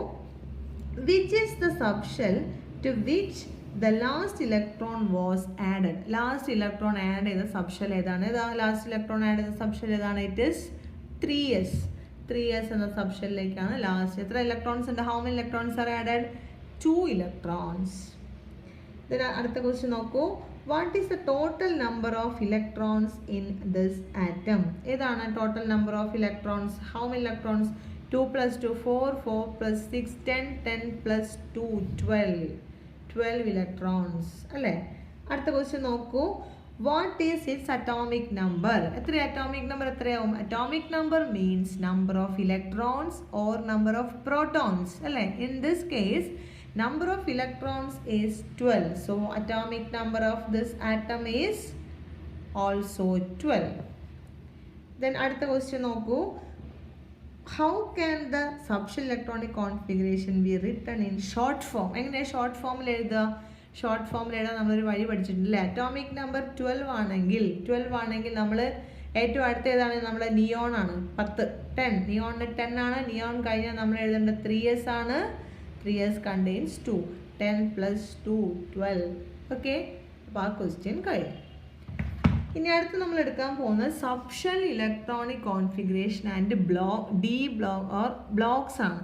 Which is the subshell to which the last electron was added? Last electron add ചെയ്ത സബ്ഷെൽ ഏതാണ്? ലാസ്റ്റ് ഇലക്ട്രോൺ ആഡ് ചെയ്ത സബ്ഷെൽ ഏതാണ്? It is 3s. 3s എന്ന സബ്ഷെല്ലിലേക്കാണ് ലാസ്റ്റ്. എത്ര ഇലക്ട്രോൺസ് ഉണ്ട്? How many electrons are added? 2 electrons. അടുത്ത question നോക്കൂ. What is the total number of electrons in this atom? ഏതാണ് total number of electrons? How many electrons? 2 plus 2, 4, 4 plus 6, 10, 10 plus 2, 12. 12 electrons അല്ലേ? അടുത്ത question നോക്കൂ. What is its atomic number? എത്ര atomic number എത്രയാവും? Atomic number means number of electrons or number of protons അല്ലേ? In this case number of electrons is 12. So atomic number of this atom is also 12. Then അടുത്ത question നോക്കൂ. How can the subshell electronic configuration be written in short form? എങ്ങനെ short ഫോമിൽ എഴുതുക? Short ഫോമിൽ എഴുതാൻ നമ്മളൊരു വഴി പഠിച്ചിട്ടുണ്ട് അല്ലേ? അറ്റോമിക് നമ്പർ 12 ആണെങ്കിൽ നമ്മൾ ഏറ്റവും അടുത്ത ഏതാണ്? നമ്മുടെ നിയോൺ ആണ്. 10 10 നിയോണിന് 10 ആണ്. നിയോൺ കഴിഞ്ഞാൽ നമ്മൾ എഴുതേണ്ട 3s ആണ്. 3s contains 2. 10 + 2 12. ഓക്കെ, അപ്പോൾ ആ ക്വസ്റ്റ്യൻ കഴിഞ്ഞു. ഇനി അടുത്ത് നമ്മൾ എടുക്കാൻ പോകുന്നത് subshell electronic configuration and D block or blocks ആണ്.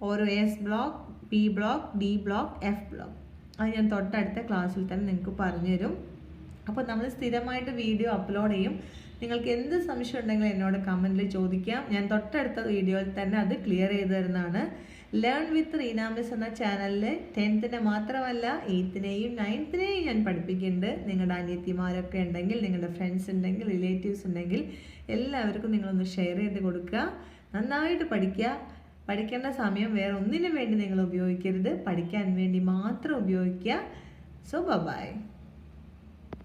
ഓരോ S block, P block, D block, F block. അത് ഞാൻ തൊട്ടടുത്ത ക്ലാസ്സിൽ തന്നെ നിങ്ങൾക്ക് പറഞ്ഞു തരും. അപ്പോൾ നമ്മൾ സ്ഥിരമായിട്ട് വീഡിയോ അപ്ലോഡ് ചെയ്യും. നിങ്ങൾക്ക് എന്ത് സംശയം ഉണ്ടെങ്കിലും എന്നോട് കമൻറ്റിൽ ചോദിക്കാം. ഞാൻ തൊട്ടടുത്ത വീഡിയോയിൽ തന്നെ അത് ക്ലിയർ ചെയ്ത് തരുന്നതാണ്. ലേൺ വിത്ത് റീന മിസ് എന്ന ചാനലിൽ 10th മാത്രമല്ല 8th 9th ഞാൻ പഠിപ്പിക്കുന്നുണ്ട്. നിങ്ങളുടെ അനിയത്തിമാരൊക്കെ ഉണ്ടെങ്കിൽ, നിങ്ങളുടെ ഫ്രണ്ട്സ് ഉണ്ടെങ്കിൽ, റിലേറ്റീവ്സ് ഉണ്ടെങ്കിൽ എല്ലാവർക്കും നിങ്ങളൊന്ന് ഷെയർ ചെയ്ത് കൊടുക്കുക. നന്നായിട്ട് പഠിക്കുക. പഠിക്കേണ്ട സമയം വേറെ ഒന്നിനു വേണ്ടി നിങ്ങൾ ഉപയോഗിക്കരുത്. പഠിക്കാൻ വേണ്ടി മാത്രം ഉപയോഗിക്കുക. So by.